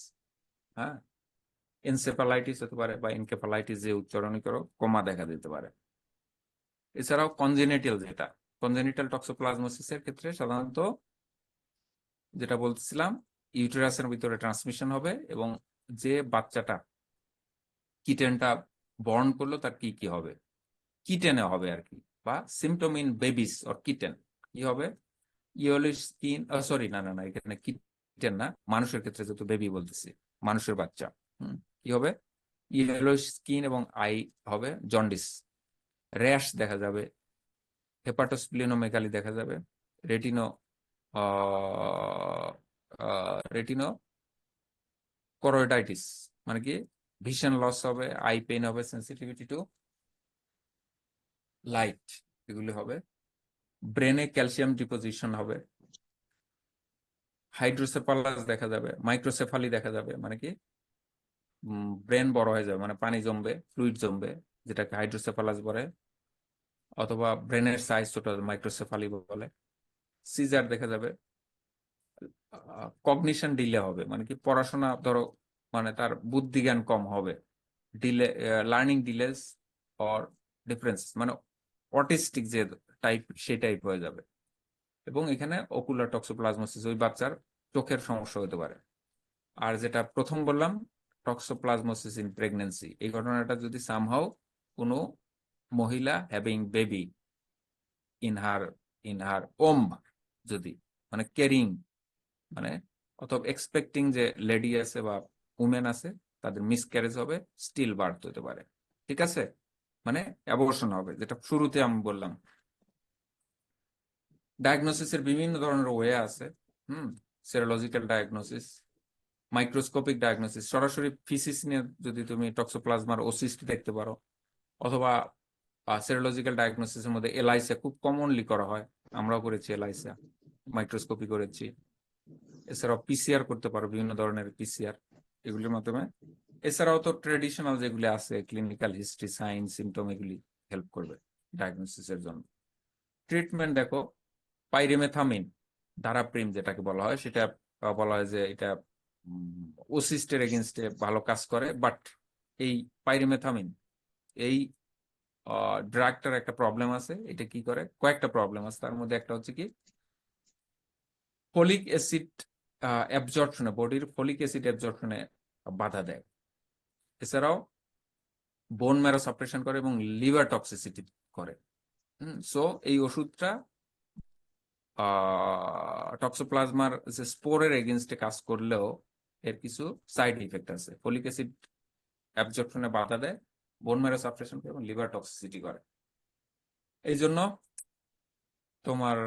হ্যাঁ, এনসেফালাইটিস হতে পারে বা এনকেফালাইটিস যে উচ্চারণই করো, কোমা দেখা দিতে পারে। এছাড়াও কনজেনিটাল, যেটা কনজেনিটাল টক্সোপ্লাজমোসিসের ক্ষেত্রে সাধারণত যেটা বলতেছিলাম, ইউটেরাসের ভিতরে ট্রান্সমিশন হবে, এবং যে বাচ্চাটা কিটেনটা বর্ন করলো তার কি কি হবে, কিটেনে হবে আর কি, বা symptom in babies or kitten কি হবে, ইয়েলোইশ স্কিন, সরি না না না, এখানে কিটেন না, মানুষের ক্ষেত্রে যেহেতু বেবি বলতেছি, মানুষের বাচ্চা, কি হবে, ইয়েলোইশ স্কিন এবং আই হবে জন্ডিস, র্যাশ দেখা যাবে, হেপাটোস্প্লিনোমেগালি দেখা যাবে, রেটিনো রেটিনো করোইডাইটিস মানে কি ভিশন লস হবে, আই পেইন হবে, সেন্সিটিভিটি টু লাইট, এগুলি হবে, ব্রেনে ক্যালসিয়াম ডিপোজিশন হবে, হাইড্রোসেফালাস দেখা যাবে, মাইক্রোসেফালি দেখা যাবে, মানে কি ব্রেন বড় হয়ে যাবে, মানে পানি জমবে, ফ্লুইড জমবে, যেটাকে হাইড্রোসেফালাস বলে, অথবা ব্রেনের সাইজ ছোট, মাইক্রোসেফালি বলে, সিজার দেখা যাবে, কগনিশন ডিলে হবে, মানে কি পড়াশোনা ধরো, মানে তার বুদ্ধি জ্ঞান কম হবে, ডিলে, লার্নিং ডিলেস অর ডিফারেন্স, মানে অটিস্টিক যে টাইপ সেই টাইপ হয়ে যাবে। এবং এখানে অকুলার টক্সোপ্লাজমোসিস, ওই বাচ্চার চোখের সমস্যা হতে পারে। আর যেটা প্রথম বললাম টক্সোপ্লাজমোসিস ইন প্রেগনেন্সি, এই ঘটনাটা যদি সামহাউ কোনো মহিলা হ্যাভিং বেবি ইন হার ওম্ব, যদি মানে ক্যারিং, মানে অথবা এক্সপেক্টিং যে লেডি আছে বা উমেন আছে, তাদের মিসক্যারেজ হবে, স্টিল বার্থ হতে পারে, ঠিক আছে, মানে অ্যাবর্শন হবে, যেটা শুরুতে আমি বললাম। ডায়াগনোসিসের বিভিন্ন ধরনের ওয়ে আছে, সেরোলজিক্যাল ডায়াগনোসিস, মাইক্রোস্কোপিক ডায়াগনোসিস, সরাসরি ফিসিস নিয়ে যদি তুমি টক্সোপ্লাজমার ওসিস্ট দেখতে পারো, অথবা সেরোলজিক্যাল ডায়াগনোসিসের মধ্যে এলাইসা খুব কমনলি করা হয়, আমরাও করেছি এলাইসা, মাইক্রোস্কোপি করেছি। এছাড়াও পিসিআর করতে পারো, বিভিন্ন ধরনের পিসিআর, এগুলির মাধ্যমে এছাড়াও তো ট্রেডিশনাল যেগুলি আছে, ক্লিনিক্যাল হিস্ট্রি, সাইন, সিমটম, এগুলি হেল্প করবে ডায়াগনোসিসের জন্য। ট্রিটমেন্ট দেখো, পাইরিমেথামিন, ধারাপ্রিম যেটাকে বলা হয়, সেটা বলা হয় যে এটা ওসিস্টের এগেনস্টে ভালো কাজ করে, বাট এই পাইরিমেথামিন এই ড্রাগটার একটা প্রবলেম আছে। এটা কি করে, কয়েকটা প্রবলেম আছে, তার মধ্যে একটা হচ্ছে কি ফলিক অ্যাসিড অ্যাবজর্পশনে, বডির ফলিক অ্যাসিড অ্যাবজর্পশনে বাধা দেয়। এছাড়াও বোন ম্যারো সাপ্রেশন করে এবং লিভার টক্সিসিটি করে। সো এই ওষুধটা টক্সোপ্লাজমার যে স্পোরের এগেনস্টে কাজ করলেও এর কিছু সাইড ইফেক্ট আছে। ফলিক অ্যাসিড অ্যাবজর্পশনে বাধা দেয়, বোন ম্যারো সাপ্রেশন করে এবং লিভার টক্সিসিটি করে। এই জন্য তোমার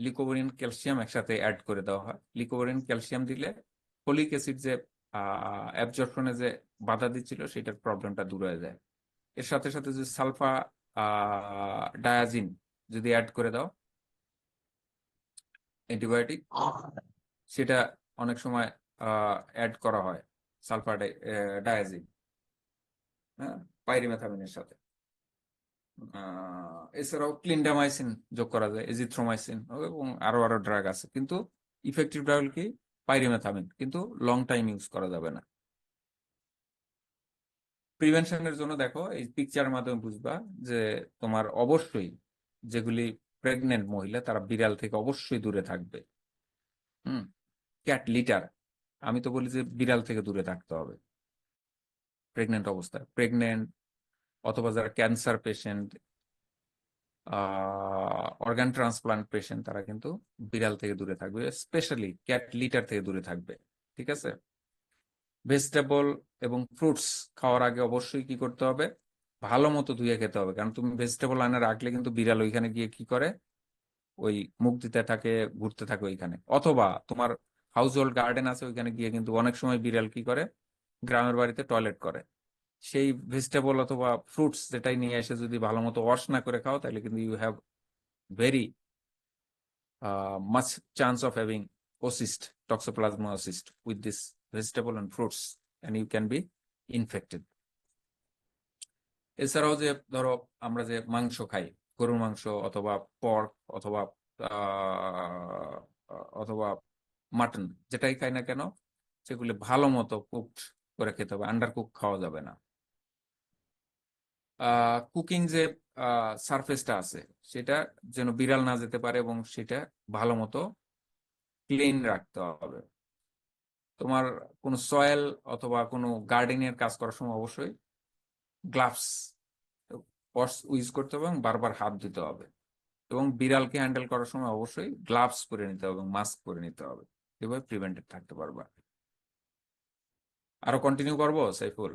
লিকোবরিন ক্যালসিয়াম একসাথে অ্যাড করে দেওয়া হয়। লিকোবরিন ক্যালসিয়াম দিলে ফলিক অ্যাসিড যে অ্যাবজর্পশনে যে বাধা দিচ্ছিল সেটার প্রবলেমটা দূর হয়ে যায়। এর সাথে সাথে যে সালফা ডায়াজিন যদি অ্যাড করে দাও অ্যান্টিবায়োটিক, সেটা অনেক সময় অ্যাড করা হয়, সালফার ডায়াজিন, হ্যাঁ, পাইরিমেথামিনের সাথে। এছাড়াও ক্লিন্ডামাইসিন যোগ করা যায়, এজিথ্রোমাইসিন এবং আরো আরো ড্রাগ আছে, কিন্তু ইফেক্টিভ ড্রাগ কি পাইরিমেথামিন, কিন্তু লং টাইম ইউজ করা যাবে না। প্রিভেনশনের জন্য দেখো এই পিকচারের মাধ্যমে বুঝবা যে তোমার অবশ্যই যেগুলি প্রেগনেন্ট মহিলা তারা বিড়াল থেকে অবশ্যই দূরে থাকবে। ক্যাট লিটার, আমি তো বলি যে বিড়াল থেকে দূরে থাকতে হবে প্রেগনেন্ট অবস্থায়। প্রেগনেন্ট অথবা যারা cancer patient, organ transplant patient, তারা কিন্তু বিড়াল থেকে দূরে থাকবে, স্পেশালি ক্যাট লিটার থেকে দূরে থাকবে। ঠিক আছে। ভেজিটেবল এবং ফ্রুটস খাওয়ার আগে অবশ্যই কি করতে হবে, ভালো মতো ধুয়ে খেতে হবে, কারণ তুমি ভেজিটেবল আনে রাখলে কিন্তু বিড়াল ওইখানে গিয়ে কি করে, ওই মুখ দিতে থাকে, ঘুরতে থাকে ওইখানে। অথবা তোমার হাউস হোল্ড গার্ডেন আছে, ওইখানে গিয়ে কিন্তু অনেক সময় বিড়াল কি করে, গ্রামের বাড়িতে টয়লেট করে। সেই ভেজিটেবল অথবা ফ্রুটস যেটাই নিয়ে এসে যদি ভালো মতো ওয়াশ না করে খাও, তাহলে কিন্তু you have very much chance of having cyst, toxoplasma cyst with this vegetable and fruits, and you can be infected. এছাড়াও যে ধরো আমরা যে মাংস খাই, গরুর মাংস অথবা পর্ক অথবা অথবা মাটন, যেটাই খাই না কেন, সেগুলি ভালো মতো কুকড করে খেতে হবে, আন্ডার কুক খাওয়া যাবে না। কুকিং যে সারফেসটা আছে সেটা যেন বিড়াল না যেতে পারে এবং সেটা ভালো মতো ক্লিন রাখতে হবে। তোমার কোনো সয়েল অথবা কোনো গার্ডেনের কাজ করার সময় অবশ্যই গ্লাভস ইউজ করতে হবে এবং বারবার হাত দিতে হবে, এবং বিড়ালকে হ্যান্ডেল করার সময় অবশ্যই গ্লাভস পরে নিতে হবে এবং মাস্ক পরে নিতে হবে। এভাবে প্রিভেন্টেড থাকতে পারবা। আরো কন্টিনিউ করবো সাইফুল?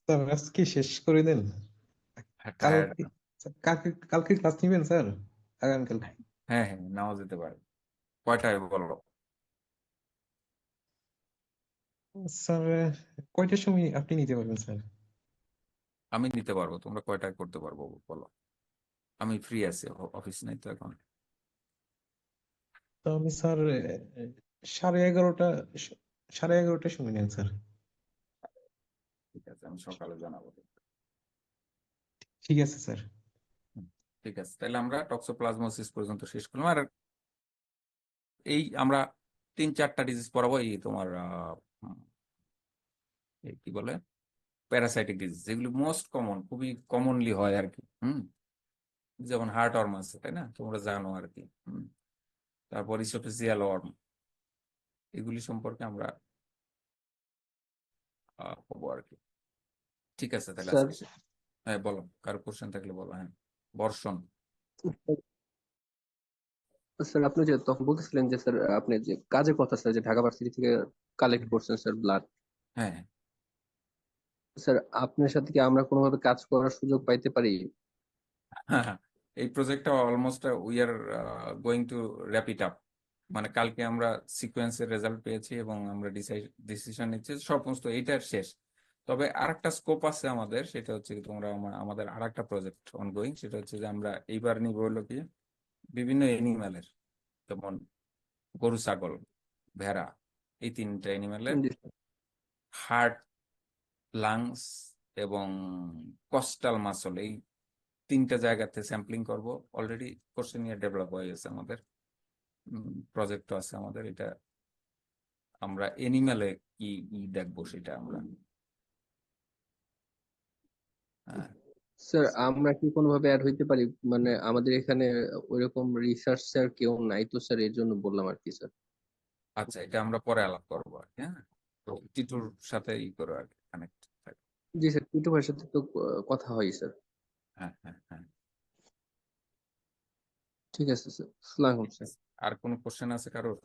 স্যার আজকে শেষ করে দেন। টায়ার্ড? কালকে কালকে কালকে ক্লাস নিবেন স্যার? আগামীকাল? হ্যাঁ হ্যাঁ, নাও যেতে পারে। কয়টায় বলো? স্যার কয়টার সময় আপনি নিতে পারবেন স্যার? আমি নিতে পারবো, তোমরা কয়টায় করতে পারবো বলো, আমি ফ্রি আছি, অফিস নাই তো এখন। তাহলে স্যার 11:30 11:30টার সময় নেন স্যার। ঠিক আছে, আমি সকালে জানাবো। ঠিক আছে স্যার। ঠিক আছে, তাহলে আমরা টক্সোপ্লাজমোসিস পর্যন্ত শেষ করলাম। আর এই আমরা 3-4টা ডিজিজ পড়াবো, এই তোমার এই কি বলে প্যারাসাইটিক ডিজিজ, যেগুলি মোস্ট কমন, খুবই কমনলি হয় আর কি। যেমন হার্ট ওয়ার্ম আছে, তাই না, তোমরা জানো আর কি। তারপর ইসোফেজিয়াল ওয়ার্ম, এগুলি সম্পর্কে আমরা পড়বো আর কি। ঠিক আছে, তাহলে স্যার আজকে হ্যাঁ বলো, কারো কোশ্চেন থাকলে বলো। হ্যাঁ, বর্ষণ। স্যার আপনি যে তখন বলতেছিলেন যে স্যার আপনি যে কাজের কথা স্যার, যে ঢাকা ভার্সিটি থেকে কালেক্ট করছেন স্যার ব্লাড, হ্যাঁ স্যার আপনার সাথে কি আমরা কোনোভাবে কাজ করার সুযোগ পাইতে পারি? হ্যাঁ, এই প্রজেক্টটা almost we are going to wrap it up. মানে কালকে আমরা সিকোয়েন্সের রেজাল্ট পেয়েছি এবং আমরা ডিসিশন নিচ্ছি, সমস্ত এইটার শেষ। তবে আরেকটা স্কোপ আছে আমাদের, সেটা হচ্ছে কি তোমরা আমাদের আরেকটা প্রজেক্ট অনগোয়িং, সেটা হচ্ছে যে আমরা এইবার নিব হলো কি বিভিন্ন এনিম্যালের, যেমন গরু, ছাগল, ভেড়া, এই তিনটা অ্যানিমেলের জি স্যার। হার্ট, লাংস এবং কস্টাল মাসল, এই তিনটা জায়গাতে স্যাম্পলিং করব। অলরেডি কোশ্চেনিয়ার ডেভেলপ হয়ে গেছে আমাদের, প্রজেক্টও আছে আমাদের। এটা আমরা এনিম্যালে কি দেখবো সেটা আমরা, হ্যাঁ। স্যার আমরা কি কোনোভাবে অ্যাড হইতে পারি? মানে আমাদের এখানে ওইরকম রিসার্চ স্যার কেউ নাই তো স্যার, এর জন্য বললাম আর কি স্যার। আচ্ছা, এটা আমরা পরে আলাপ করবো আর কি, হ্যাঁ। তো টিটুর সাথে ই করো আর কি, কানেক্ট থাকো। জি স্যার, টিটু ভাইয়ের সাথে তো কথা হয় স্যার। হ্যাঁ, হ্যাঁ, হ্যাঁ। ঠিক আছে স্যার, আসসালামু আলাইকুম ঠিক স্যার। আছে। আর কোনো কোশ্চেন আছে কারোর?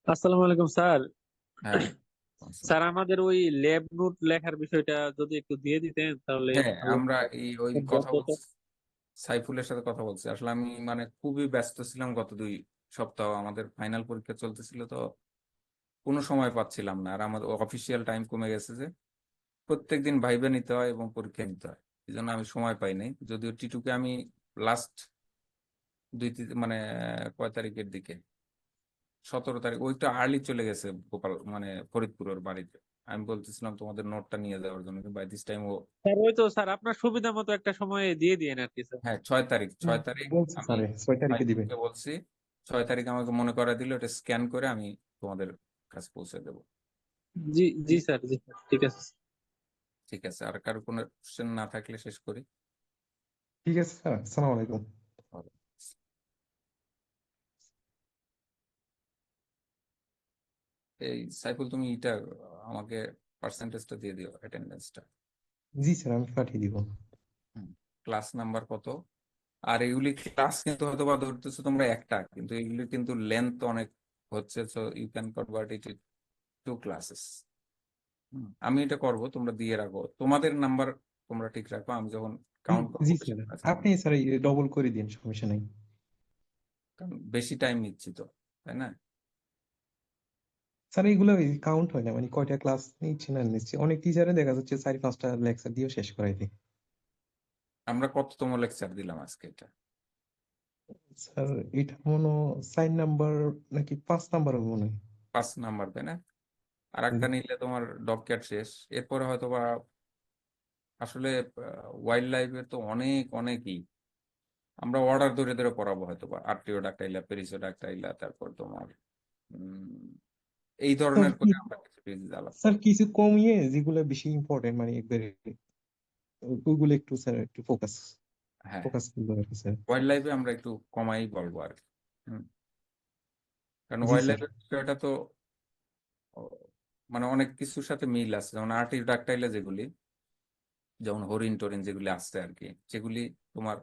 আসসালামু আলাইকুম স্যার। হ্যাঁ, স্যার আমাদের ওই ল্যাব নোট লেখার বিষয়টা যদি একটু দিয়ে দিতেন তাহলে হ্যাঁ, ভালো আমরা হতো। ওই কথা যতটা বলছি, সাইফুলের সাথে কথা বলছি। আসলে আমি মানে খুবই ব্যস্ত ছিলাম গত 2 সপ্তাহ, আমাদের ফাইনাল পরীক্ষা চলতেছিল, তো কোনো সময় পাচ্ছিলাম না। আর আমাদের অফিসিয়াল টাইম কমে গেছে যে প্রত্যেকদিন ভাইবা নিতে হয় এবং পরীক্ষা নিতে হয়, এই জন্য আমি সময় পাই নাই। যদিও টিটুকে আমি লাস্ট মানে কয় তারিখের দিকে, 17 তারিখ, ওইটা আর্লি চলে গেছে গোপাল মানে ফরিদপুরের বাড়িতে। আমি বলতেছিলাম তোমাদের নোটটা নিয়ে যাওয়ার জন্য, বাই দিস টাইম ও। স্যার ওই তো স্যার আপনার সুবিধা মতো একটা সময় দিয়ে দিয়েন আর কি স্যার। হ্যাঁ, 6 তারিখ, 6 তারিখ বলছি আমি স্যারে 6 তারিখে দিবেন। ভাইকে বলছি। 6 তারিখ আমাকে মনে করা দিল, এটা স্ক্যান করে আমি তোমাদের কাছে পৌঁছে দেবো। জি জি স্যার, জি স্যার, ঠিক আছে। ঠিক আছে, আর কারো কোনো কোশ্চেন না থাকলে শেষ করি। ঠিক আছে স্যার, আসসালামু আলাইকুম। এই সাইফুল, তুমি এটা আমাকে পার্সেন্টেজটা দিয়ে দিও, অ্যাটেন্ডেন্সটা। জি স্যার, আমি পাঠিয়ে দিব। ক্লাস নাম্বার কত? আর এগুলি ক্লাস কিন্তু হয়তো বা ধরতেছো তোমরা একটা, কিন্তু এগুলি কিন্তু লেন্থ অনেক হচ্ছে, so you can convert it to classes. আমি এটা করব, তোমরা দিয়ে রাখো তোমাদের নাম্বার, তোমরা ঠিক রাখো। আমি যখন কাউন্ট জি করবো স্যার, আচ্ছা, আপনি স্যার ডবল করে দিন, সমস্যা নাই। কারণ বেশি টাইম নিচ্ছি তো, তাই না? স্যার এগুলো কাউন্ট হয় না, মানে কয়টা ক্লাস নিচ্ছে না নিচ্ছে, অনেক টিচারে দেখা যাচ্ছে 4-5টা লেকচার দিয়ে শেষ করাই দিই। আমরা কততম লেকচার দিলাম আজকে? এটা স্যার এটা মনে হয় 4 নাম্বার নাকি 5 নাম্বার মনে হয়। 5 নাম্বার, তাই না? আর জি একটা নিলে তোমার ডগ ক্যাট শেষ। এরপরে হয়তো বা আসলে ওয়াইল্ড লাইফের তো অনেক অনেকই, আমরা অর্ডার ধরে ধরে পড়াবো হয়তো বা আর্টিওডাক্টাইলা, পেরিসোডাক্টাইলা, তারপর তোমার উম, এই স্যার ধরনের করে আমরা কিছু ডিজিজ আলাপ স্যার করবো। কিছু কমিয়ে যেগুলো বেশি ইম্পর্টেন্ট মানে একবারে ওইগুলো একটু স্যার একটু ফোকাস হ্যাঁ, ফোকাস করবো আর কি স্যার। ওয়াইল্ড লাইফে আমরা একটু কমাই বলবো আর কি। হুম, কারণ জি ওয়াইল্ড স্যার। লাইফের বিষয়টা তো ও, মানে অনেক কিছুর সাথে মিল আছে। যেমন আর্টিওডাক্টাইলা যেগুলি, যেমন হরিণ টরিন যেগুলি আসছে আর কি, যেগুলি তোমার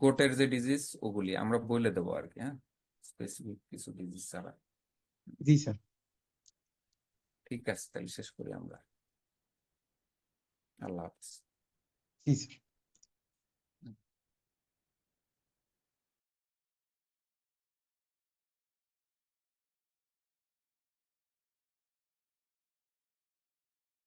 গোটের যে ডিজিজ, ওগুলি আমরা বলে দেবো আর কি, হ্যাঁ, স্পেসিফিক কিছু ডিজিজ ছাড়া। জি স্যার। ঠিক আছে, তাহলে শেষ করি আমরা। আল্লাহ হাফিজ। জি স্যার।